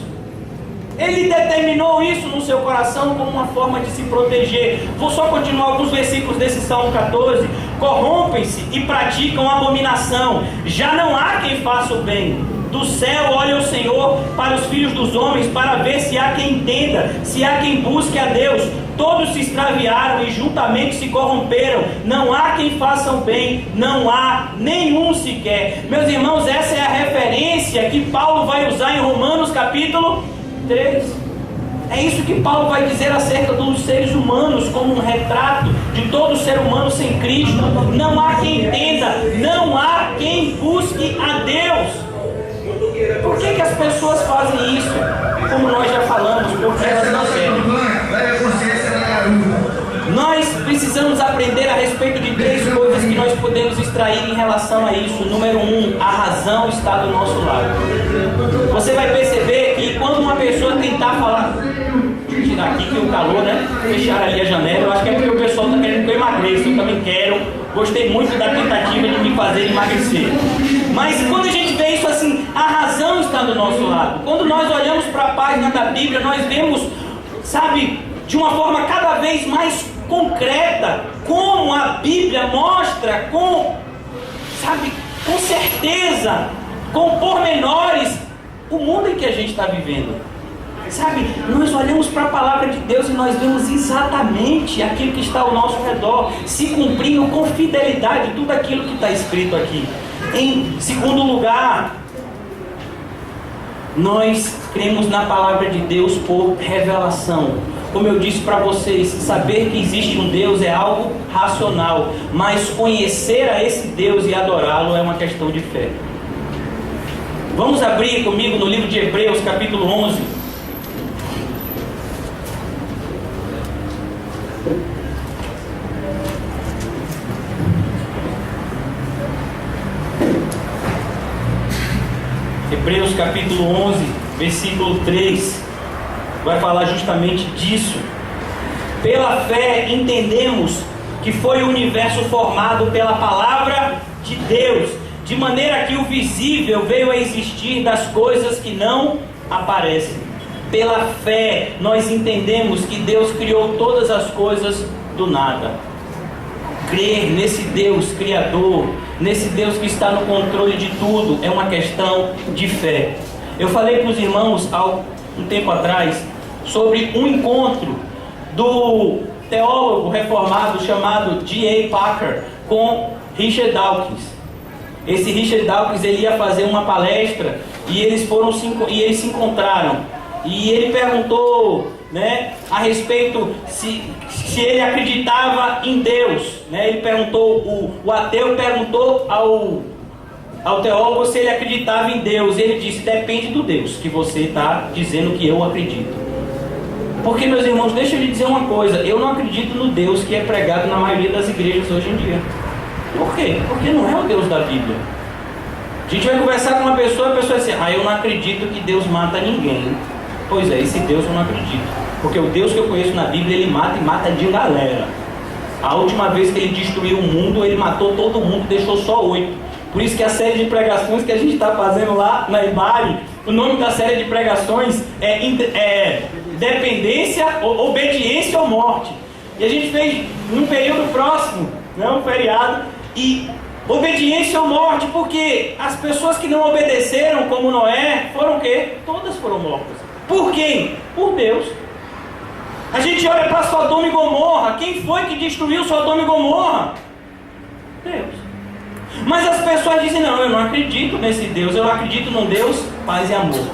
Ele determinou isso no seu coração como uma forma de se proteger. Vou só continuar alguns versículos desse Salmo 14. Corrompem-se e praticam abominação. Já não há quem faça o bem. Do céu olha o Senhor para os filhos dos homens, para ver se há quem entenda, se há quem busque a Deus. Todos se extraviaram e juntamente se corromperam. Não há quem faça o bem, não há nenhum sequer. Meus irmãos, essa é a referência que Paulo vai usar em Romanos capítulo 3. É isso que Paulo vai dizer acerca dos seres humanos, como um retrato de todo ser humano sem Cristo. Não há quem entenda, não há quem busque a Deus. Por que as pessoas fazem isso? Como nós já falamos, porque elas não querem. Nós precisamos aprender a respeito de 3 coisas que nós podemos extrair em relação a isso. Número 1, a razão está do nosso lado. Você vai perceber que quando uma pessoa tentar falar... Deixa eu tirar aqui que o calor, né? Fechar ali a janela. Eu acho que é porque o pessoal está querendo que eu emagreça. Eu também quero. Gostei muito da tentativa de me fazer emagrecer. Mas quando a gente vê isso assim, a razão está do nosso lado. Quando nós olhamos para a página da Bíblia, nós vemos, sabe, de uma forma cada vez mais concreta, como a Bíblia mostra com certeza, com pormenores, o mundo em que a gente está vivendo. Sabe, nós olhamos para a palavra de Deus e nós vemos exatamente aquilo que está ao nosso redor, se cumprindo com fidelidade tudo aquilo que está escrito aqui. Em segundo lugar, nós cremos na palavra de Deus por revelação. Como eu disse para vocês, saber que existe um Deus é algo racional, mas conhecer a esse Deus e adorá-lo é uma questão de fé. Vamos abrir comigo no livro de Hebreus, capítulo 11. Hebreus capítulo 11, versículo 3, vai falar justamente disso. Pela fé entendemos que foi o universo formado pela palavra de Deus, de maneira que o visível veio a existir das coisas que não aparecem. Pela fé nós entendemos que Deus criou todas as coisas do nada. Crer nesse Deus criador, nesse Deus que está no controle de tudo, é uma questão de fé. Eu falei para os irmãos há um tempo atrás sobre um encontro do teólogo reformado chamado D.A. Packer com Richard Dawkins. Esse Richard Dawkins, ele ia fazer uma palestra e eles se encontraram. E ele perguntou, né, a respeito se ele acreditava em Deus, né? Ele perguntou, o ateu perguntou ao teólogo se ele acreditava em Deus. Ele disse: depende do Deus que você está dizendo que eu acredito. Porque, meus irmãos, deixa eu lhe dizer uma coisa: eu não acredito no Deus que é pregado na maioria das igrejas hoje em dia. Por quê? Porque não é o Deus da Bíblia. A gente vai conversar com uma pessoa, a pessoa diz assim: eu não acredito que Deus mata ninguém. Pois é, esse Deus eu não acredito. Porque o Deus que eu conheço na Bíblia, ele mata e mata de galera. A última vez que ele destruiu o mundo, ele matou todo mundo, deixou só 8. Por isso que a série de pregações que a gente está fazendo lá na Ibari, o nome da série de pregações é Dependência, Obediência ou Morte. E a gente fez num período próximo, né, um feriado, e obediência ou morte, porque as pessoas que não obedeceram, como Noé, foram o quê? Todas foram mortas. Por quem? Por Deus. A gente olha para Sodoma e Gomorra. Quem foi que destruiu Sodoma e Gomorra? Deus. Mas as pessoas dizem: não, eu não acredito nesse Deus. Eu acredito num Deus paz e amor.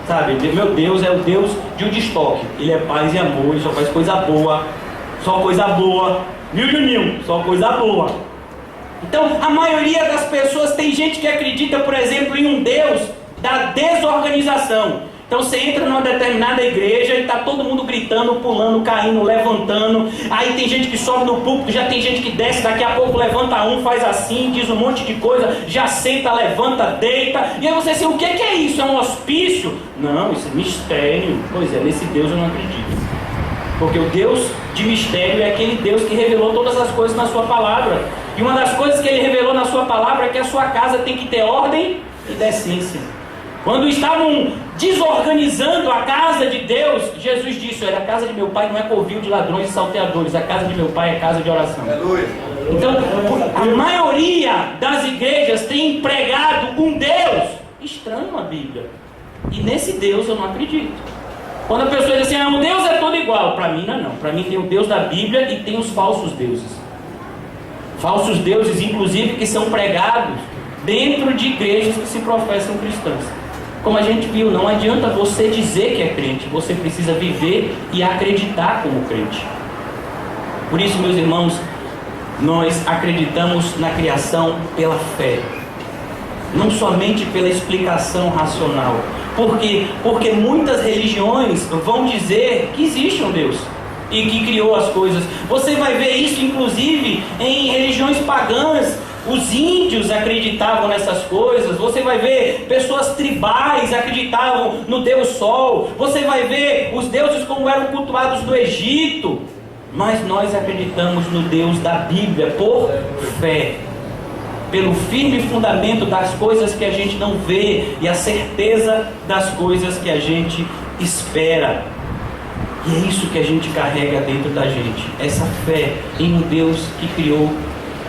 Sabe, meu Deus é o Deus de Woodstock. Ele é paz e amor, ele só faz coisa boa. Só coisa boa. Mil, só coisa boa. Então, a maioria das pessoas, tem gente que acredita, por exemplo, em um Deus da desorganização. Então você entra numa determinada igreja e está todo mundo gritando, pulando, caindo, levantando. Aí tem gente que sobe no púlpito, já tem gente que desce, daqui a pouco levanta um, faz assim, diz um monte de coisa, já senta, levanta, deita. E aí você diz, o que é isso? É um hospício? Não, isso é mistério. Pois é, nesse Deus eu não acredito. Porque o Deus de mistério é aquele Deus que revelou todas as coisas na sua palavra. E uma das coisas que ele revelou na sua palavra é que a sua casa tem que ter ordem e decência. Quando estavam desorganizando a casa de Deus, Jesus disse, olha, a casa de meu pai não é covil de ladrões e salteadores, a casa de meu pai é casa de oração. Então, a maioria das igrejas tem empregado um Deus estranho à Bíblia. E nesse Deus eu não acredito. Quando a pessoa diz assim, o Deus é todo igual, para mim não. Para mim tem o Deus da Bíblia e tem os falsos deuses. Falsos deuses, inclusive, que são pregados dentro de igrejas que se professam cristãs. Como a gente viu, não adianta você dizer que é crente, você precisa viver e acreditar como crente. Por isso, meus irmãos, nós acreditamos na criação pela fé, não somente pela explicação racional. Por quê? Porque muitas religiões vão dizer que existe um Deus e que criou as coisas. Você vai ver isso, inclusive, em religiões pagãs. Os índios acreditavam nessas coisas. Você vai ver pessoas tribais acreditavam no Deus Sol. Você vai ver os deuses como eram cultuados no Egito. Mas nós acreditamos no Deus da Bíblia por fé, pelo firme fundamento das coisas que a gente não vê e a certeza das coisas que a gente espera. E é isso que a gente carrega dentro da gente, essa fé em um Deus que criou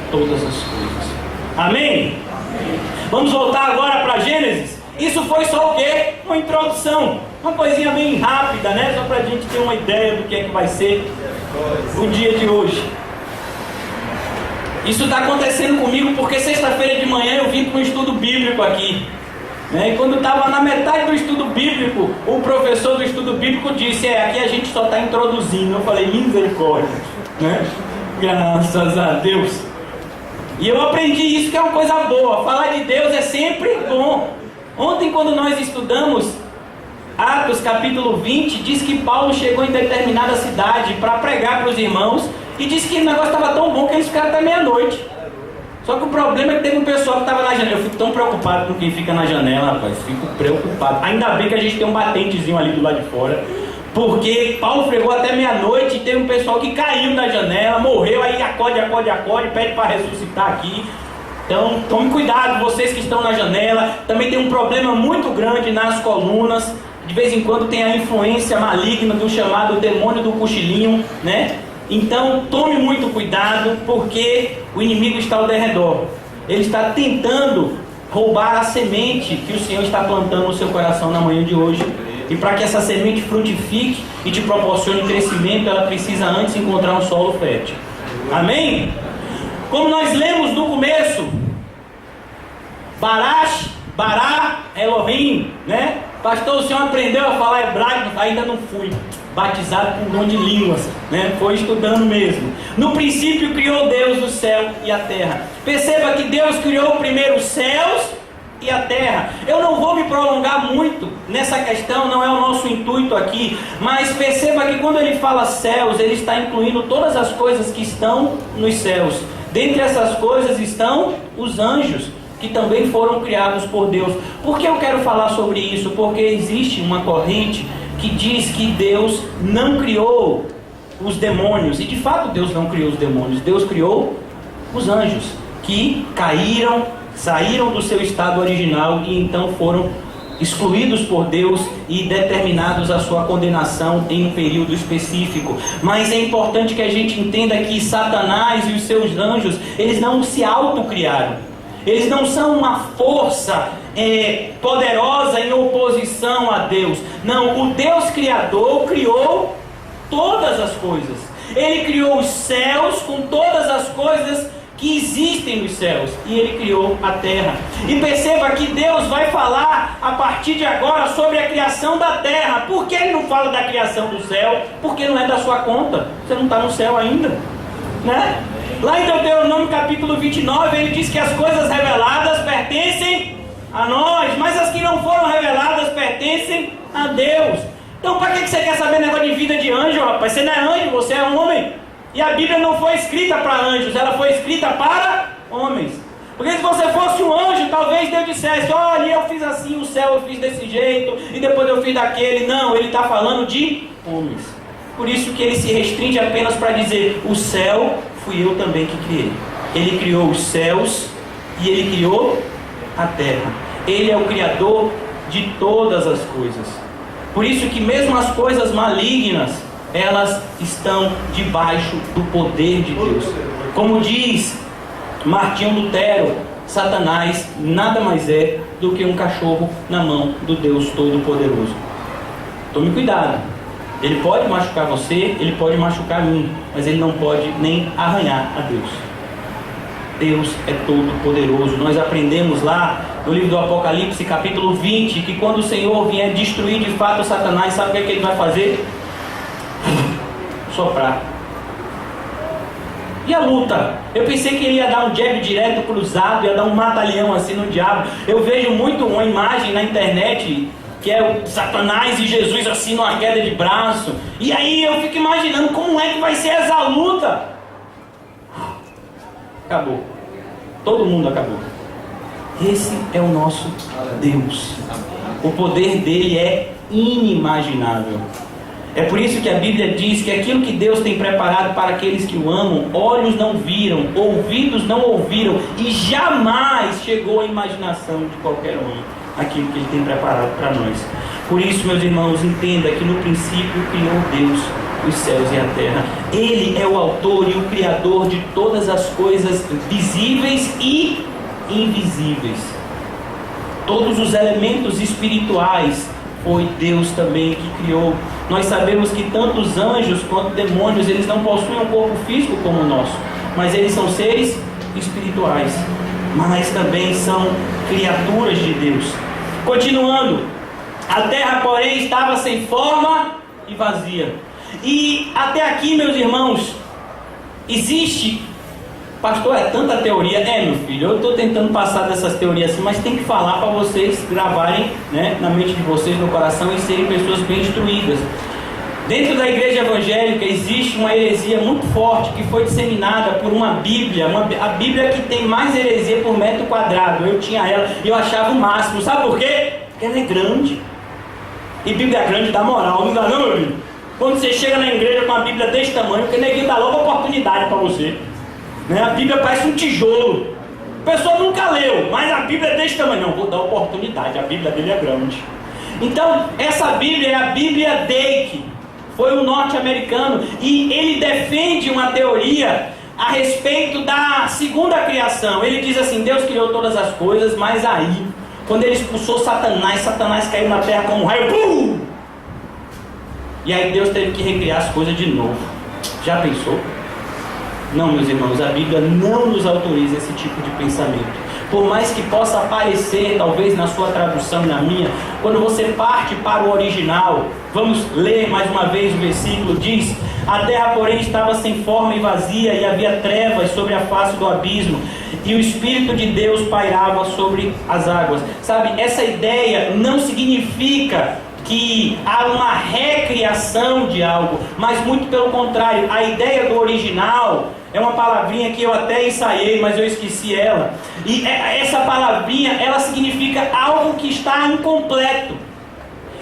todas as coisas. Amém? Amém. Vamos voltar agora para Gênesis. Isso foi só o quê? Uma introdução, uma coisinha bem rápida, né? Só para a gente ter uma ideia do que é que vai ser o dia de hoje. Isso está acontecendo comigo porque sexta-feira de manhã eu vim para um estudo bíblico aqui, né? E quando estava na metade do estudo bíblico, o professor do estudo bíblico disse, aqui a gente só está introduzindo. Eu falei, misericórdia, né? Graças a Deus. E eu aprendi isso, que é uma coisa boa. Falar de Deus é sempre bom. Ontem, quando nós estudamos Atos capítulo 20, diz que Paulo chegou em determinada cidade para pregar para os irmãos e disse que o negócio estava tão bom que eles ficaram até meia-noite. Só que o problema é que teve um pessoal que estava na janela. Eu fico tão preocupado com quem fica na janela, rapaz. Fico preocupado. Ainda bem que a gente tem um batentezinho ali do lado de fora. Porque Paulo pregou até meia-noite e teve um pessoal que caiu da janela, morreu, aí acode, pede para ressuscitar aqui. Então, tome cuidado, vocês que estão na janela. Também tem um problema muito grande nas colunas. De vez em quando tem a influência maligna do chamado demônio do cochilinho, né? Então, tome muito cuidado, porque o inimigo está ao derredor. Ele está tentando roubar a semente que o Senhor está plantando no seu coração na manhã de hoje. E para que essa semente frutifique e te proporcione crescimento, ela precisa antes encontrar um solo fértil. Amém? Como nós lemos no começo, Bará, Elohim, né? Pastor, o senhor aprendeu a falar hebraico? Ainda não fui batizado com dom de línguas, né? Foi estudando mesmo. No princípio criou Deus o céu e a terra. Perceba que Deus criou primeiro os céus e a terra. Eu não vou me prolongar muito nessa questão, não é o nosso intuito aqui, mas perceba que quando ele fala céus, ele está incluindo todas as coisas que estão nos céus. Dentre essas coisas estão os anjos, que também foram criados por Deus. Por que eu quero falar sobre isso? Porque existe uma corrente que diz que Deus não criou os demônios, e de fato Deus não criou os demônios. Deus criou os anjos, que caíram, saíram do seu estado original e então foram excluídos por Deus e determinados a sua condenação em um período específico. Mas é importante que a gente entenda que Satanás e os seus anjos, eles não se autocriaram. Eles não são uma força poderosa em oposição a Deus. Não, o Deus Criador criou todas as coisas. Ele criou os céus com todas as coisas que existem nos céus, e Ele criou a terra. E perceba que Deus vai falar a partir de agora sobre a criação da terra. Por que Ele não fala da criação do céu? Porque não é da sua conta, você não está no céu ainda, né? Lá em Deuteronômio capítulo 29, ele diz que as coisas reveladas pertencem a nós, mas as que não foram reveladas pertencem a Deus. Então para que você quer saber negócio de vida de anjo, rapaz? Você não é anjo, você é homem. E a Bíblia não foi escrita para anjos, ela foi escrita para homens. Porque se você fosse um anjo, talvez Deus dissesse: olha, eu fiz assim, o céu eu fiz desse jeito, e depois eu fiz daquele. Não, ele está falando de homens. Por isso que ele se restringe apenas para dizer: o céu fui eu também que criei. Ele criou os céus e ele criou a terra. Ele é o criador de todas as coisas. Por isso que mesmo as coisas malignas, elas estão debaixo do poder de Deus. Como diz Martinho Lutero, Satanás nada mais é do que um cachorro na mão do Deus Todo-Poderoso. Tome cuidado. Ele pode machucar você, ele pode machucar mim, mas ele não pode nem arranhar a Deus. Deus é todo-poderoso. Nós aprendemos lá no livro do Apocalipse, capítulo 20, que quando o Senhor vier destruir de fato Satanás, sabe o que é que ele vai fazer? Soprar. E a luta? Eu pensei que ele ia dar um jab direto cruzado, ia dar um mata-leão assim no diabo. Eu vejo muito uma imagem na internet que é o Satanás e Jesus assim numa queda de braço. E aí eu fico imaginando como é que vai ser essa luta. Acabou. Todo mundo acabou. Esse é o nosso Deus. O poder dele é inimaginável. É por isso que a Bíblia diz que aquilo que Deus tem preparado para aqueles que o amam, olhos não viram, ouvidos não ouviram, e jamais chegou à imaginação de qualquer homem aquilo que ele tem preparado para nós. Por isso, meus irmãos, entenda que no princípio criou Deus os céus e a terra. Ele é o autor e o criador de todas as coisas visíveis e invisíveis. Todos os elementos espirituais foi Deus também que criou. Nós sabemos que tanto os anjos quanto demônios, eles não possuem um corpo físico como o nosso, mas eles são seres espirituais, mas também são criaturas de Deus. Continuando, a terra porém estava sem forma e vazia. E até aqui, meus irmãos, existe, pastor, é tanta teoria. Meu filho, eu estou tentando passar dessas teorias assim, mas tem que falar para vocês gravarem, né, na mente de vocês, no coração, e serem pessoas bem instruídas. Dentro da igreja evangélica existe uma heresia muito forte que foi disseminada por uma Bíblia, a Bíblia que tem mais heresia por metro quadrado. Eu tinha ela e eu achava o máximo. Sabe por quê? Porque ela é grande. E Bíblia grande dá moral, não dá não, meu filho? Quando você chega na igreja com uma Bíblia desse tamanho, porque ninguém dá logo oportunidade para você. Né? A Bíblia parece um tijolo. A pessoa nunca leu, mas a Bíblia é desse tamanho. Não, vou dar oportunidade, a Bíblia dele é grande. Então, essa Bíblia é a Bíblia Dake. Foi um norte-americano e ele defende uma teoria a respeito da segunda criação. Ele diz assim: Deus criou todas as coisas, mas aí, quando ele expulsou Satanás caiu na terra como um raio, pum! E aí Deus teve que recriar as coisas de novo. Já pensou? Não, meus irmãos, a Bíblia não nos autoriza esse tipo de pensamento. Por mais que possa aparecer, talvez na sua tradução e na minha, quando você parte para o original, vamos ler mais uma vez o versículo, diz: a terra porém estava sem forma e vazia, e havia trevas sobre a face do abismo, e o Espírito de Deus pairava sobre as águas. Sabe, essa ideia não significa que há uma recriação de algo, mas muito pelo contrário. A ideia do original é uma palavrinha que eu até ensaiei, mas eu esqueci ela. E essa palavrinha, ela significa algo que está incompleto.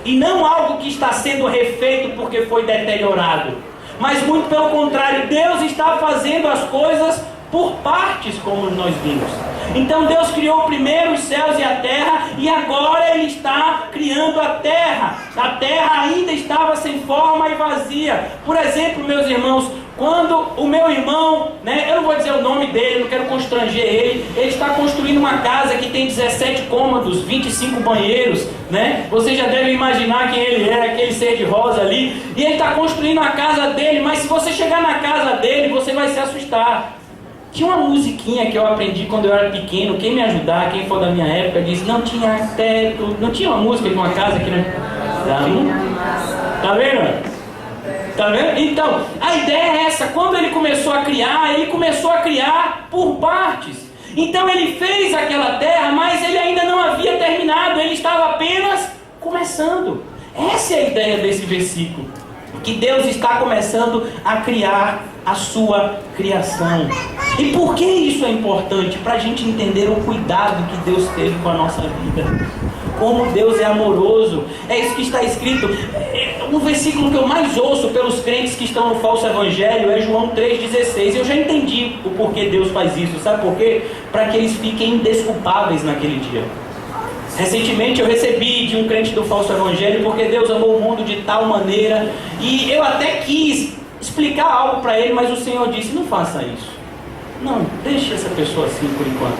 E não algo que está sendo refeito porque foi deteriorado. Mas muito pelo contrário, Deus está fazendo as coisas por partes, como nós vimos. Então Deus criou primeiro os céus e a terra, e agora Ele está criando a terra. A terra ainda estava sem forma e vazia. Por exemplo, meus irmãos, quando o meu irmão, eu não vou dizer o nome dele, não quero constranger ele está construindo uma casa que tem 17 cômodos, 25 banheiros, Você já deve imaginar quem ele é, aquele ser de rosa ali, e ele está construindo a casa dele, mas se você chegar na casa dele, você vai se assustar. Tinha uma musiquinha que eu aprendi quando eu era pequeno. Quem me ajudar, quem for da minha época, diz: não tinha teto. Não tinha uma música de uma casa aqui, né? Tá vendo? Tá vendo? Então, a ideia é essa. Quando ele começou a criar por partes. Então ele fez aquela terra, mas ele ainda não havia terminado. Ele estava apenas começando. Essa é a ideia desse versículo. Que Deus está começando a criar a sua criação. E por que isso é importante? Para a gente entender o cuidado que Deus teve com a nossa vida. Como Deus é amoroso. É isso que está escrito. O versículo que eu mais ouço pelos crentes que estão no falso evangelho é João 3,16. Eu já entendi o porquê Deus faz isso. Sabe por quê? Para que eles fiquem indesculpáveis naquele dia. Recentemente eu recebi de um crente do falso evangelho: porque Deus amou o mundo de tal maneira. E eu até quis explicar algo para ele, mas o Senhor disse: não faça isso. Não, deixe essa pessoa assim por enquanto.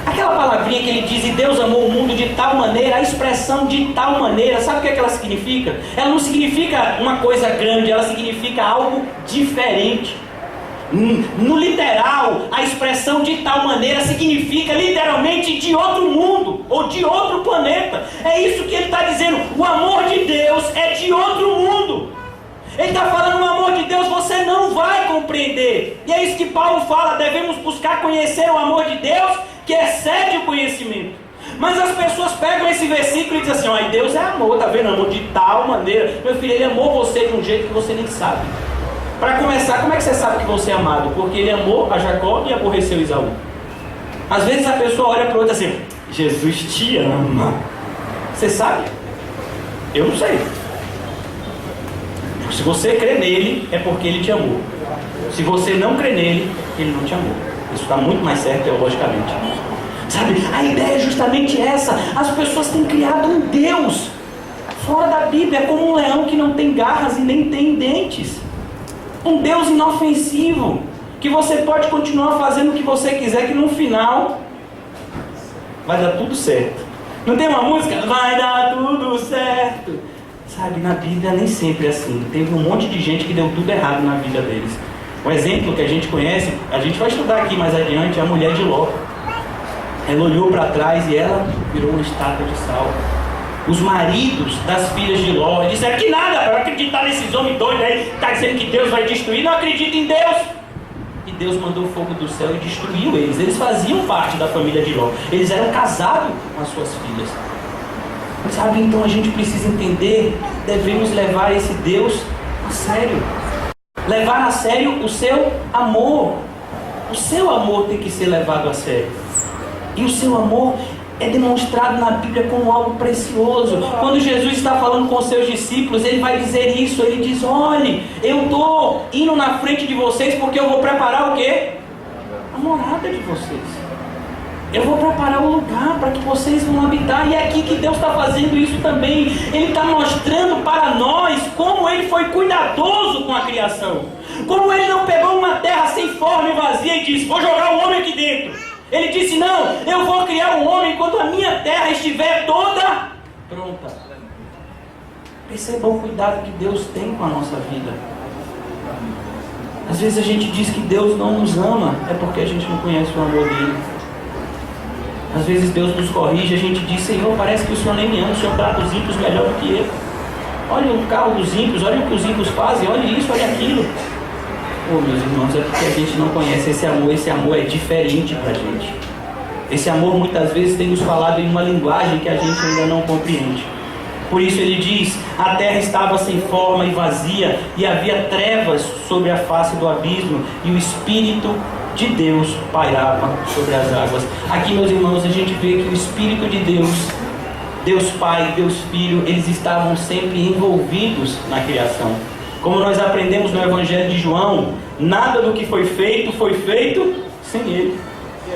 Aquela palavrinha que ele diz: e Deus amou o mundo de tal maneira, a expressão de tal maneira, sabe o que ela significa? Ela não significa uma coisa grande, ela significa algo diferente. No literal, a expressão de tal maneira significa literalmente de outro mundo ou de outro planeta. É isso que ele está dizendo. O amor de Deus é de outro mundo. Ele está falando: o amor de Deus você não vai compreender. E é isso que Paulo fala: devemos buscar conhecer o amor de Deus que excede o conhecimento. Mas as pessoas pegam esse versículo e dizem assim: ó, Deus é amor, tá vendo? Amor de tal maneira. Meu filho, ele amou você de um jeito que você nem sabe. Para começar, como é que você sabe que você é amado? Porque ele amou a Jacó e aborreceu Esaú. Às vezes a pessoa olha para o outro assim: Jesus te ama. Você sabe? Eu não sei. Se você crê nele, é porque ele te amou. Se você não crê nele, ele não te amou. Isso está muito mais certo teologicamente. Sabe, a ideia é justamente essa. As pessoas têm criado um Deus fora da Bíblia. É como um leão que não tem garras e nem tem dentes. Um Deus inofensivo, que você pode continuar fazendo o que você quiser, que no final vai dar tudo certo. Não tem uma música? Vai dar tudo certo. Sabe, na Bíblia nem sempre é assim. Teve um monte de gente que deu tudo errado na vida deles. Um exemplo que a gente conhece, a gente vai estudar aqui mais adiante, é a mulher de Ló. Ela olhou para trás e ela virou uma estátua de sal. Os maridos das filhas de Ló disseram: que nada, para acreditar nesses homens doidos aí, está dizendo que Deus vai destruir, não acredita em Deus. E Deus mandou fogo do céu e destruiu eles. Eles faziam parte da família de Ló. Eles eram casados com as suas filhas. Sabe, então a gente precisa entender, devemos levar esse Deus a sério. Levar a sério o seu amor. O seu amor tem que ser levado a sério. E o seu amor é demonstrado na Bíblia como algo precioso. Quando Jesus está falando com os seus discípulos, ele vai dizer isso. Ele diz: olhe, eu estou indo na frente de vocês porque eu vou preparar o quê? A morada de vocês. Eu vou preparar um lugar para que vocês vão habitar. E é aqui que Deus está fazendo isso também. Ele está mostrando para nós como Ele foi cuidadoso com a criação. Como Ele não pegou uma terra sem forma e vazia e disse: vou jogar o homem aqui dentro. Ele disse: não, eu vou criar um homem quando a minha terra estiver toda pronta. Perceba o cuidado que Deus tem com a nossa vida. Às vezes a gente diz que Deus não nos ama, é porque a gente não conhece o amor dele. Às vezes Deus nos corrige, a gente diz: Senhor, parece que o Senhor nem me ama, o Senhor trata os ímpios melhor do que eu. Olha o carro dos ímpios, olha o que os ímpios fazem, olha isso, olha aquilo. Oh, meus irmãos, é porque a gente não conhece esse amor é diferente para a gente. Esse amor muitas vezes tem nos falado em uma linguagem que a gente ainda não compreende. Por isso ele diz: a terra estava sem forma e vazia, e havia trevas sobre a face do abismo, e o Espírito de Deus pairava sobre as águas. Aqui, meus irmãos, a gente vê que o Espírito de Deus, Deus Pai, Deus Filho, eles estavam sempre envolvidos na criação. Como nós aprendemos no Evangelho de João, nada do que foi feito sem Ele.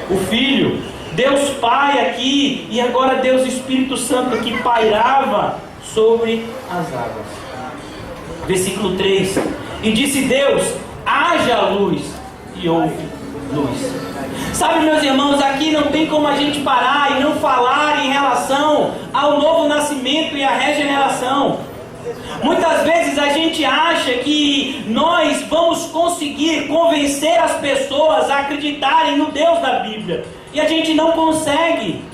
O Filho, Deus Pai aqui, e agora Deus Espírito Santo que pairava sobre as águas. Versículo 3: e disse Deus: haja luz, e houve luz. Sabe, meus irmãos, aqui não tem como a gente parar e não falar em relação ao novo nascimento e à regeneração. Muitas vezes a gente acha que nós vamos conseguir convencer as pessoas a acreditarem no Deus da Bíblia. E a gente não consegue.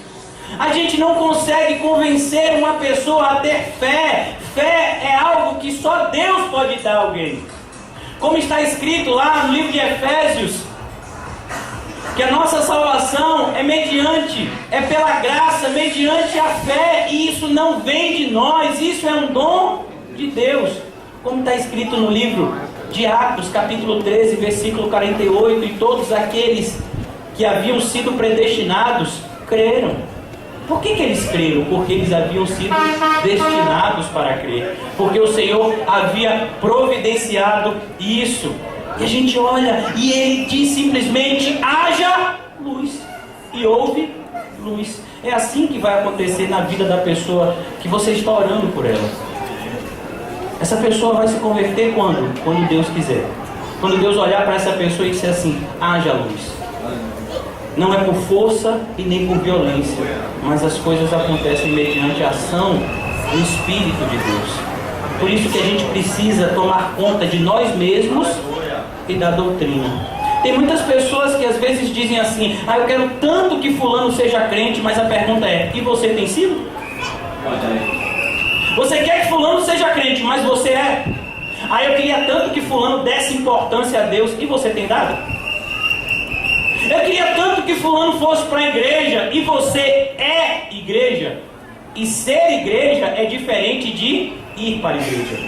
A gente não consegue convencer uma pessoa a ter fé. Fé é algo que só Deus pode dar a alguém. Como está escrito lá no livro de Efésios, que a nossa salvação é pela graça, mediante a fé, e isso não vem de nós, isso é um dom de Deus. Como está escrito no livro de Atos, capítulo 13, versículo 48, e todos aqueles que haviam sido predestinados creram. Por que eles creram? Porque eles haviam sido destinados para crer. Porque o Senhor havia providenciado isso. E a gente olha e Ele diz simplesmente: haja luz. E houve luz. É assim que vai acontecer na vida da pessoa que você está orando por ela. Essa pessoa vai se converter quando? Quando Deus quiser. Quando Deus olhar para essa pessoa e disser assim: haja luz. Não é por força e nem por violência, mas as coisas acontecem mediante a ação do Espírito de Deus. Por isso que a gente precisa tomar conta de nós mesmos e da doutrina. Tem muitas pessoas que às vezes dizem assim: eu quero tanto que fulano seja crente, mas a pergunta é: e você tem sido? Você quer que fulano seja crente, mas você é? Eu queria tanto que fulano desse importância a Deus, e você tem dado? Eu queria tanto que fulano fosse para a igreja, e você é igreja. E ser igreja é diferente de ir para a igreja.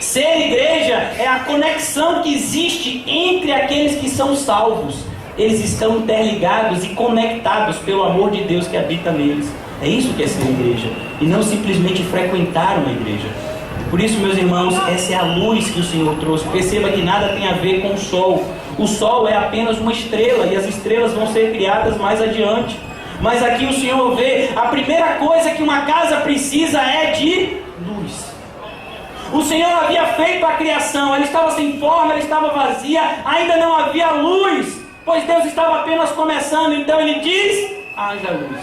Ser igreja é a conexão que existe entre aqueles que são salvos. Eles estão interligados e conectados pelo amor de Deus que habita neles. É isso que é ser igreja, e não simplesmente frequentar uma igreja. Por isso, meus irmãos, essa é a luz que o Senhor trouxe. Perceba que nada tem a ver com o sol. O sol é apenas uma estrela, e as estrelas vão ser criadas mais adiante. Mas aqui o Senhor vê, a primeira coisa que uma casa precisa é de luz. O Senhor havia feito a criação, ela estava sem forma, ela estava vazia, ainda não havia luz, pois Deus estava apenas começando. Então Ele diz: haja luz.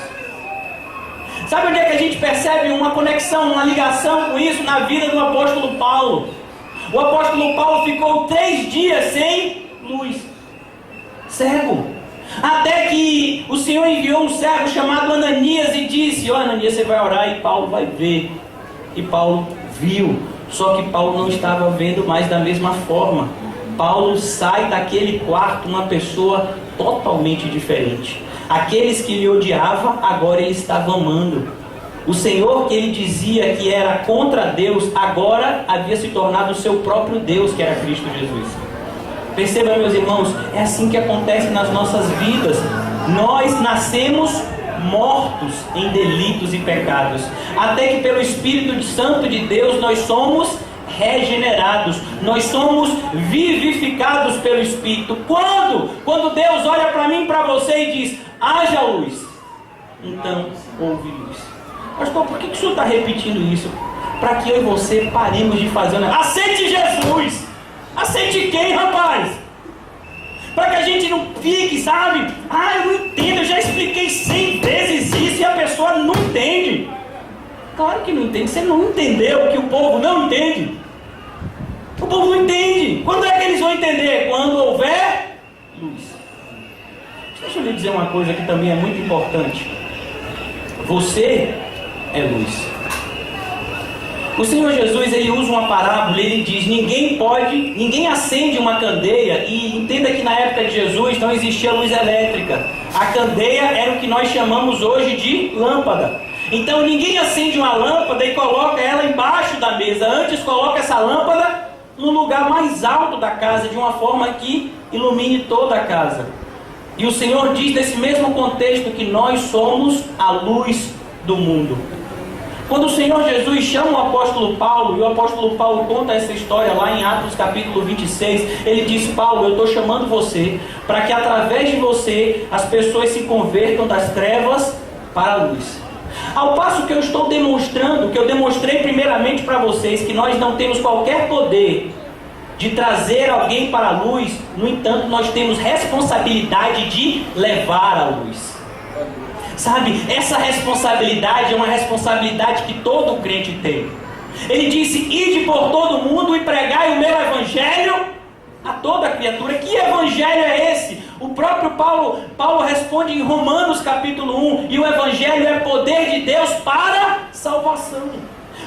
Sabe onde é que a gente percebe uma conexão, uma ligação com isso? Na vida do apóstolo Paulo. O apóstolo Paulo ficou 3 dias sem luz, cego, até que o Senhor enviou um servo chamado Ananias e disse: Ananias, você vai orar e Paulo vai ver. E Paulo viu, só que Paulo não estava vendo mais da mesma forma. Paulo sai daquele quarto uma pessoa totalmente diferente. Aqueles que lhe odiavam, agora ele estava amando. O Senhor que ele dizia que era contra Deus, agora havia se tornado o seu próprio Deus, que era Cristo Jesus. Perceba, meus irmãos, é assim que acontece nas nossas vidas. Nós nascemos mortos em delitos e pecados, até que pelo Espírito Santo de Deus nós somos regenerados, nós somos vivificados pelo Espírito. Quando Deus olha para mim e para você e diz: haja luz, então houve luz. Pastor, por que o senhor está repetindo isso? Para que eu e você paremos de fazer. Aceite Jesus. Aceite quem, rapaz? Para que a gente não fique, sabe? Eu não entendo, eu já expliquei 100 vezes isso e a pessoa não entende. Claro que não entende. Você não entendeu que o povo não entende. O povo não entende. Quando é que eles vão entender? Quando houver luz. Deixa eu lhe dizer uma coisa que também é muito importante. Você é luz. O Senhor Jesus, ele usa uma parábola, ele diz: ninguém acende uma candeia, e entenda que na época de Jesus não existia luz elétrica. A candeia era o que nós chamamos hoje de lâmpada. Então ninguém acende uma lâmpada e coloca ela embaixo da mesa. Antes coloca essa lâmpada no lugar mais alto da casa, de uma forma que ilumine toda a casa. E o Senhor diz nesse mesmo contexto que nós somos a luz do mundo. Quando o Senhor Jesus chama o apóstolo Paulo, e o apóstolo Paulo conta essa história lá em Atos capítulo 26, ele diz: Paulo, eu estou chamando você para que através de você as pessoas se convertam das trevas para a luz. Ao passo que eu estou demonstrando, que eu demonstrei primeiramente para vocês, que nós não temos qualquer poder de trazer alguém para a luz, no entanto nós temos responsabilidade de levar a luz. Sabe, essa responsabilidade é uma responsabilidade que todo crente tem. Ele disse: ide por todo mundo e pregai o meu evangelho a toda criatura. Que evangelho é esse? O próprio Paulo responde em Romanos capítulo 1, e o evangelho é poder de Deus para salvação.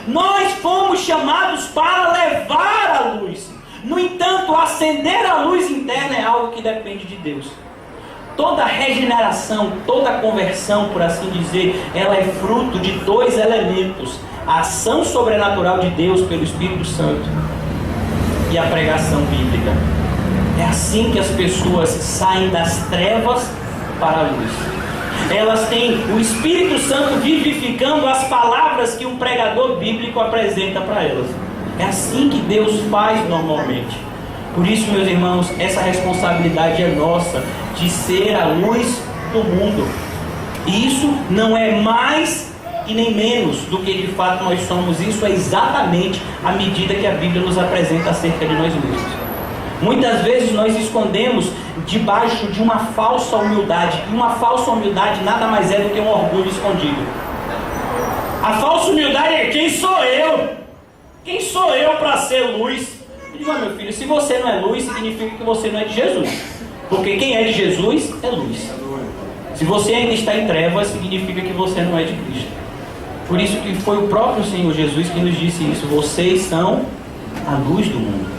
Nós fomos chamados para levar a luz. No entanto, acender a luz interna é algo que depende de Deus. Toda regeneração, toda conversão, por assim dizer, ela é fruto de dois elementos: a ação sobrenatural de Deus pelo Espírito Santo e a pregação bíblica. É assim que as pessoas saem das trevas para a luz. Elas têm o Espírito Santo vivificando as palavras que um pregador bíblico apresenta para elas. É assim que Deus faz normalmente. Por isso, meus irmãos, essa responsabilidade é nossa, de ser a luz do mundo. E isso não é mais e nem menos do que de fato nós somos. Isso é exatamente a medida que a Bíblia nos apresenta acerca de nós mesmos. Muitas vezes nós escondemos debaixo de uma falsa humildade. E uma falsa humildade nada mais é do que um orgulho escondido. A falsa humildade é: quem sou eu? Quem sou eu para ser luz? Eu digo: meu filho, se você não é luz, significa que você não é de Jesus. Porque quem é de Jesus é luz. Se você ainda está em trevas, significa que você não é de Cristo. Por isso que foi o próprio Senhor Jesus que nos disse isso: vocês são a luz do mundo.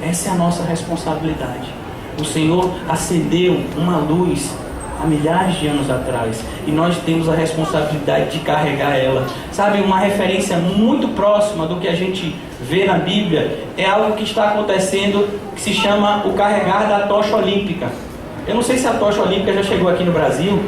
Essa é a nossa responsabilidade. O Senhor acendeu uma luz há milhares de anos atrás, e nós temos a responsabilidade de carregar ela. Sabe, uma referência muito próxima do que a gente vê na Bíblia é algo que está acontecendo, que se chama o carregar da tocha olímpica. Eu não sei se a tocha olímpica já chegou aqui no Brasil,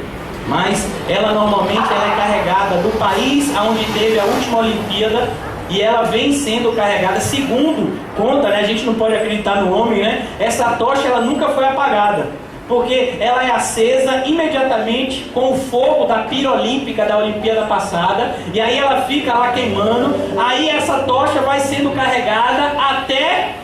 mas ela normalmente é carregada do país onde teve a última Olimpíada, e ela vem sendo carregada, segundo conta, né? A gente não pode acreditar no homem, né? Essa tocha ela nunca foi apagada, porque ela é acesa imediatamente com o fogo da pira olímpica da Olimpíada passada, e aí ela fica lá queimando. Aí essa tocha vai sendo carregada até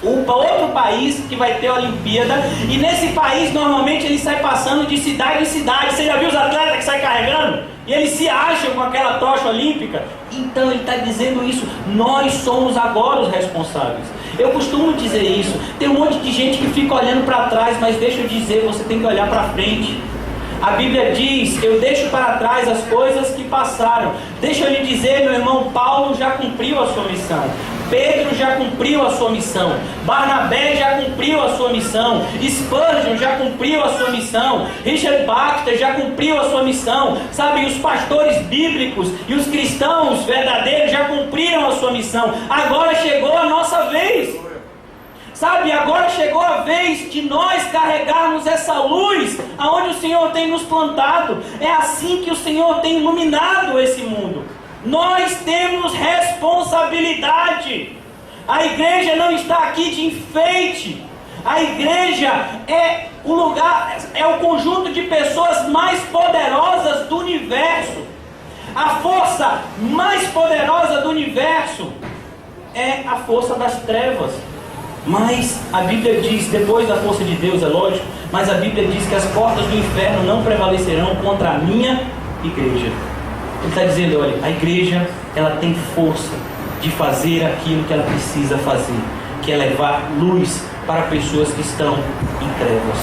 o outro país que vai ter a Olimpíada, e nesse país normalmente ele sai passando de cidade em cidade. Você já viu os atletas que saem carregando? E eles se acham com aquela tocha olímpica. Então ele está dizendo isso: nós somos agora os responsáveis. Eu costumo dizer isso. Tem um monte de gente que fica olhando para trás, mas deixa eu dizer, você tem que olhar para frente. A Bíblia diz: eu deixo para trás as coisas que passaram. Deixa eu lhe dizer, meu irmão, Paulo já cumpriu a sua missão. Pedro já cumpriu a sua missão. Barnabé já cumpriu a sua missão. Spurgeon já cumpriu a sua missão. Richard Baxter já cumpriu a sua missão. Sabe, os pastores bíblicos e os cristãos verdadeiros já cumpriram a sua missão. Agora chegou a nossa vez. Sabe, agora chegou a vez de nós carregarmos essa luz aonde o Senhor tem nos plantado. É assim que o Senhor tem iluminado esse mundo. Nós temos responsabilidade. A igreja não está aqui de enfeite. A igreja é o lugar, é o conjunto de pessoas mais poderosas do universo. A força mais poderosa do universo é a força das trevas. Mas a Bíblia diz, depois da força de Deus, é lógico, mas a Bíblia diz que as portas do inferno não prevalecerão contra a minha igreja. Ele está dizendo: olha, a igreja, ela tem força de fazer aquilo que ela precisa fazer, que é levar luz para pessoas que estão em trevas.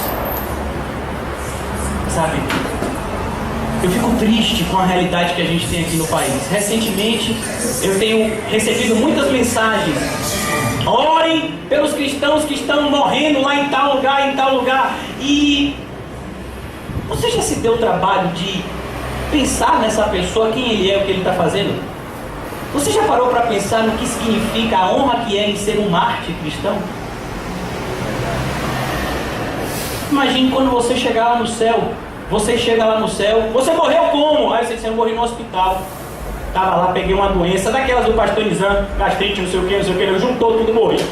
Sabe, eu fico triste com a realidade que a gente tem aqui no país. Recentemente, eu tenho recebido muitas mensagens: orem pelos cristãos que estão morrendo lá em tal lugar. E você já se deu o trabalho de pensar nessa pessoa, quem ele é, o que ele está fazendo? Você já parou para pensar no que significa a honra que é em ser um mártir cristão? Imagine quando você chegar lá no céu. Você chega lá no céu, você morreu como? Aí você disse: eu morri no hospital. Estava lá, peguei uma doença, daquelas do pastor Nizam, gastrite, não sei o que, juntou tudo e morri.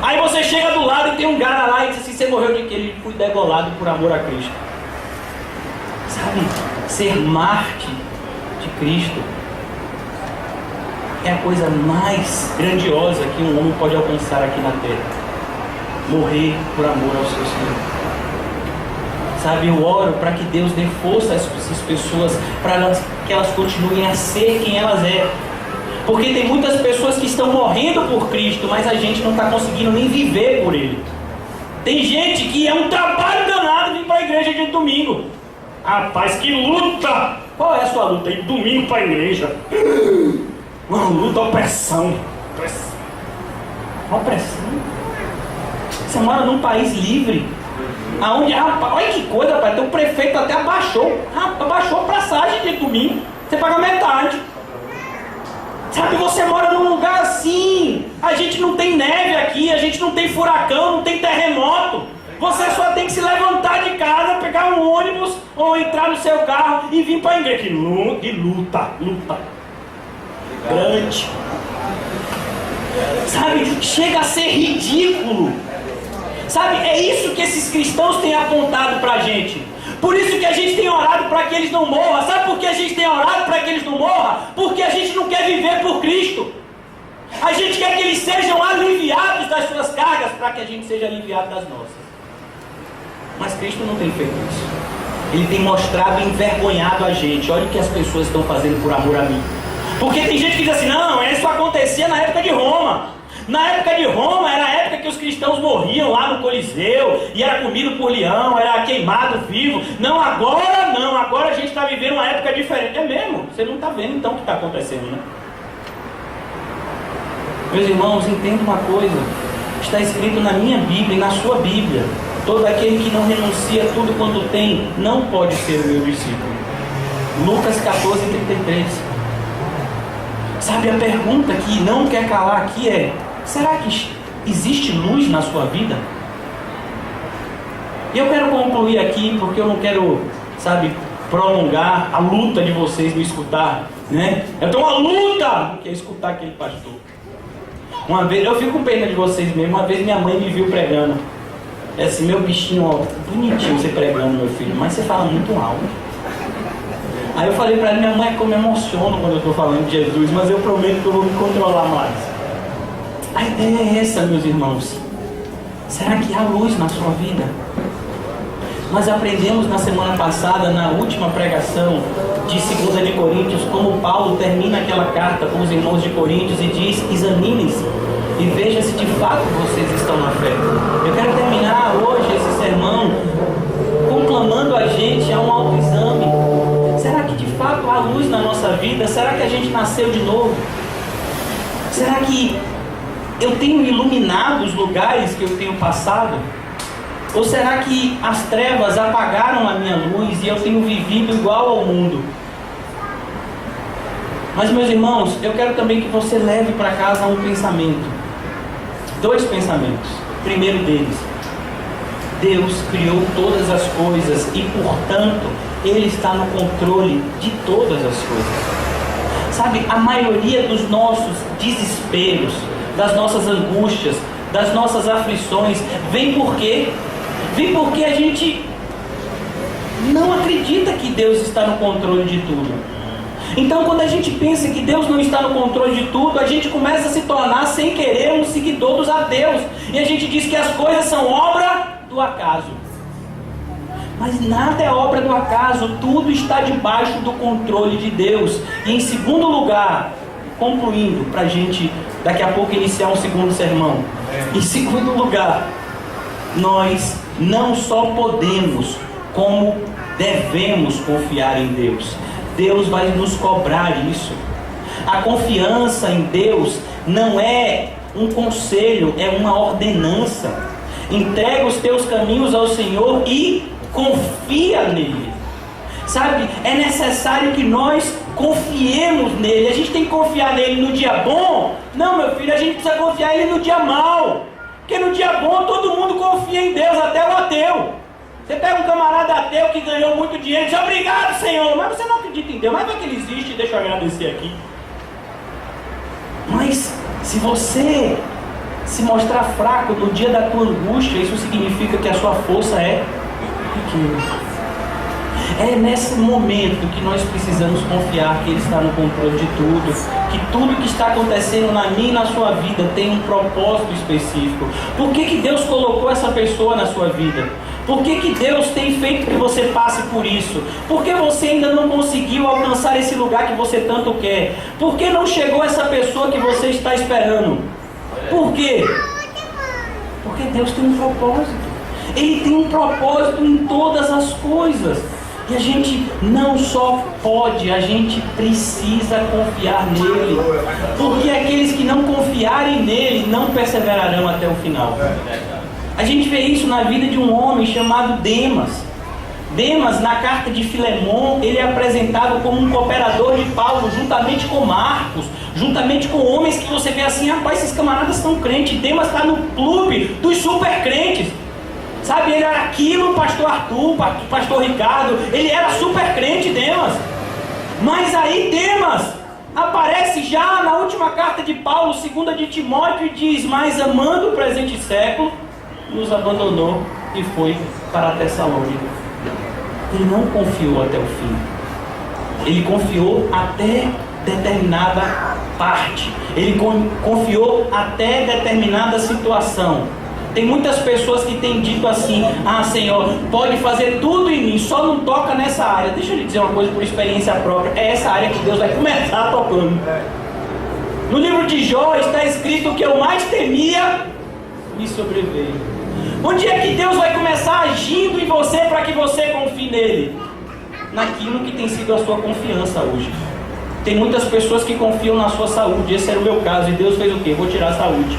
Aí você chega do lado e tem um cara lá e diz assim: você morreu de quê? Ele foi degolado por amor a Cristo. Sabe, ser mártir de Cristo é a coisa mais grandiosa que um homem pode alcançar aqui na terra. Morrer por amor ao seu Senhor. Sabe, eu oro para que Deus dê força a essas pessoas, para que elas continuem a ser quem elas é. Porque tem muitas pessoas que estão morrendo por Cristo, mas a gente não está conseguindo nem viver por Ele. Tem gente que é um trabalho danado vir para a igreja de domingo. Rapaz, que luta! Qual é a sua luta? Ir domingo para a igreja. Uma luta, opressão. Opressão? Você mora num país livre, aonde, rapaz, olha que coisa, rapaz, então o prefeito até abaixou a passagem de domingo, você paga metade. Sabe, você mora num lugar assim, a gente não tem neve aqui, a gente não tem furacão, não tem terremoto. Você só tem que se levantar de casa, pegar um ônibus ou entrar no seu carro e vir para a igreja. Que luta grande. Sabe, chega a ser ridículo. Sabe, é isso que esses cristãos têm apontado para a gente. Por isso que a gente tem orado para que eles não morram. Sabe por que a gente tem orado para que eles não morram? Porque a gente não quer viver por Cristo. A gente quer que eles sejam aliviados das suas cargas, para que a gente seja aliviado das nossas. Mas Cristo não tem feito isso. Ele tem mostrado e envergonhado a gente. Olha o que as pessoas estão fazendo por amor a mim. Porque tem gente que diz assim, não, isso acontecia na época de Roma. Na época de Roma, era a época que os cristãos morriam lá no Coliseu, e era comido por leão, era queimado vivo. Não, agora a gente está vivendo uma época diferente. É mesmo, você não está vendo então o que está acontecendo, né? Meus irmãos, entenda uma coisa, está escrito na minha Bíblia e na sua Bíblia: todo aquele que não renuncia tudo quanto tem, não pode ser o meu discípulo. Lucas 14:33. Sabe, a pergunta que não quer calar aqui é: será que existe luz na sua vida? E eu quero concluir aqui, porque eu não quero, sabe, prolongar a luta de vocês me escutar, né? Eu tenho uma luta que é escutar aquele pastor. Uma vez, eu fico com pena de vocês mesmo. Uma vez minha mãe me viu pregando. É assim, meu bichinho, ó, bonitinho você pregando, meu filho, mas você fala muito alto. Aí eu falei pra ela, minha mãe, é que eu me emociono quando eu estou falando de Jesus, mas eu prometo que eu vou me controlar mais. A ideia é essa, meus irmãos. Será que há luz na sua vida? Nós aprendemos na semana passada, na última pregação de 2 de Coríntios, como Paulo termina aquela carta com os irmãos de Coríntios e diz: examine-se e veja se de fato vocês estão na fé. Eu quero terminar hoje esse sermão conclamando a gente a um autoexame. Será que de fato há luz na nossa vida? Será que a gente nasceu de novo? Será que eu tenho iluminado os lugares que eu tenho passado? Ou será que as trevas apagaram a minha luz e eu tenho vivido igual ao mundo? Mas, meus irmãos, eu quero também que você leve para casa um pensamento. 2 pensamentos. O primeiro deles: Deus criou todas as coisas e, portanto, Ele está no controle de todas as coisas. Sabe, a maioria dos nossos desesperos, das nossas angústias, das nossas aflições, vem por quê? Vem porque a gente não acredita que Deus está no controle de tudo. Então, quando a gente pensa que Deus não está no controle de tudo, a gente começa a se tornar, sem querer, um seguidor dos ateus. E a gente diz que as coisas são obra do acaso. Mas nada é obra do acaso, tudo está debaixo do controle de Deus. E em segundo lugar, concluindo, para a gente daqui a pouco iniciar um segundo sermão. Em segundo lugar, nós não só podemos, como devemos confiar em Deus. Deus vai nos cobrar isso. A confiança em Deus não é um conselho, é uma ordenança. Entrega os teus caminhos ao Senhor e confia nele. Sabe, é necessário que nós confiemos nele. A gente tem que confiar nele no dia bom? Não, meu filho, a gente precisa confiar nele no dia mau. Porque no dia bom todo mundo confia em Deus, até o ateu. Você pega um camarada ateu que ganhou muito dinheiro e diz: obrigado, Senhor, mas você não acredita em Deus. Mas vai que ele existe, deixa eu agradecer aqui. Mas se você se mostrar fraco no dia da tua angústia, isso significa que a sua força é pequena. É nesse momento que nós precisamos confiar que Ele está no controle de tudo, que tudo que está acontecendo na minha e na sua vida tem um propósito específico. Por que Deus colocou essa pessoa na sua vida? Por que Deus tem feito que você passe por isso? Por que você ainda não conseguiu alcançar esse lugar que você tanto quer? Por que não chegou essa pessoa que você está esperando? Por quê? Porque Deus tem um propósito. Ele tem um propósito em todas as coisas. E a gente não só pode, a gente precisa confiar nele. Porque aqueles que não confiarem nele não perseverarão até o final. A gente vê isso na vida de um homem chamado Demas. Demas, na carta de Filemon, ele é apresentado como um cooperador de Paulo, juntamente com Marcos, juntamente com homens que você vê assim, rapaz, esses camaradas são crentes. Demas está no clube dos super crentes. Sabe, ele era aquilo, pastor Arthur, pastor Ricardo, ele era super crente, Demas. Mas aí Demas aparece já na última carta de Paulo, 2 de Timóteo, e diz: mas amando o presente século, nos abandonou e foi para Tessalônica. Ele não confiou até o fim. Ele confiou até determinada parte. Ele confiou até determinada situação. Tem muitas pessoas que têm dito assim: ah, Senhor, pode fazer tudo em mim, só não toca nessa área. Deixa eu lhe dizer uma coisa por experiência própria. É essa área que Deus vai começar tocando. No livro de Jó está escrito: que eu mais temia me sobreveio. Onde é que Deus vai começar agindo em você para que você confie nele? Naquilo que tem sido a sua confiança hoje. Tem muitas pessoas que confiam na sua saúde. Esse era o meu caso. E Deus fez o quê? Vou tirar a saúde.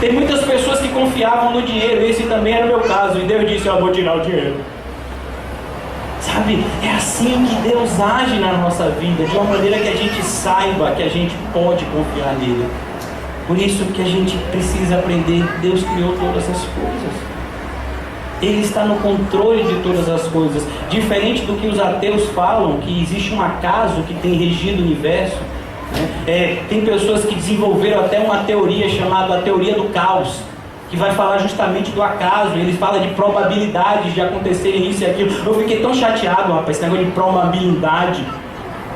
Tem muitas pessoas que confiavam no dinheiro. Esse também era o meu caso. E Deus disse: eu vou tirar o dinheiro. Sabe, é assim que Deus age na nossa vida, de uma maneira que a gente saiba que a gente pode confiar nele. Por isso que a gente precisa aprender: Deus criou todas as coisas. Ele está no controle de todas as coisas. Diferente do que os ateus falam, que existe um acaso que tem regido o universo, né? Tem pessoas que desenvolveram até uma teoria chamada a teoria do caos, que vai falar justamente do acaso. Eles falam de probabilidades de acontecerem isso e aquilo. Eu fiquei tão chateado, rapaz, esse negócio de probabilidade.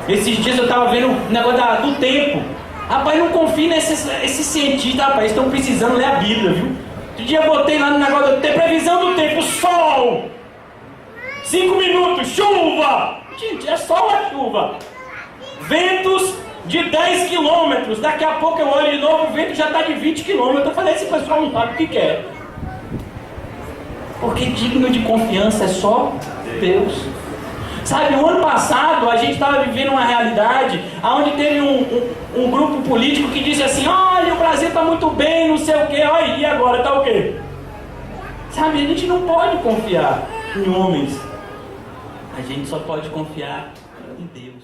Esses dias eu estava vendo o negócio do tempo. Rapaz, não confie nesses cientistas, rapaz, estão precisando ler a Bíblia, viu? Outro dia eu botei lá no negócio de previsão do tempo: sol, 5 minutos, chuva. Gente, é sol ou chuva? Ventos de 10 quilômetros. Daqui a pouco eu olho de novo, o vento já está de 20 quilômetros. Eu falei: esse pessoal não sabe o que quer. Porque digno de confiança é só Deus. Sabe, o ano passado a gente estava vivendo uma realidade onde teve um grupo político que disse assim: olha, o Brasil está muito bem, não sei o quê, olha, e agora está o quê? Sabe, a gente não pode confiar em homens. A gente só pode confiar em Deus.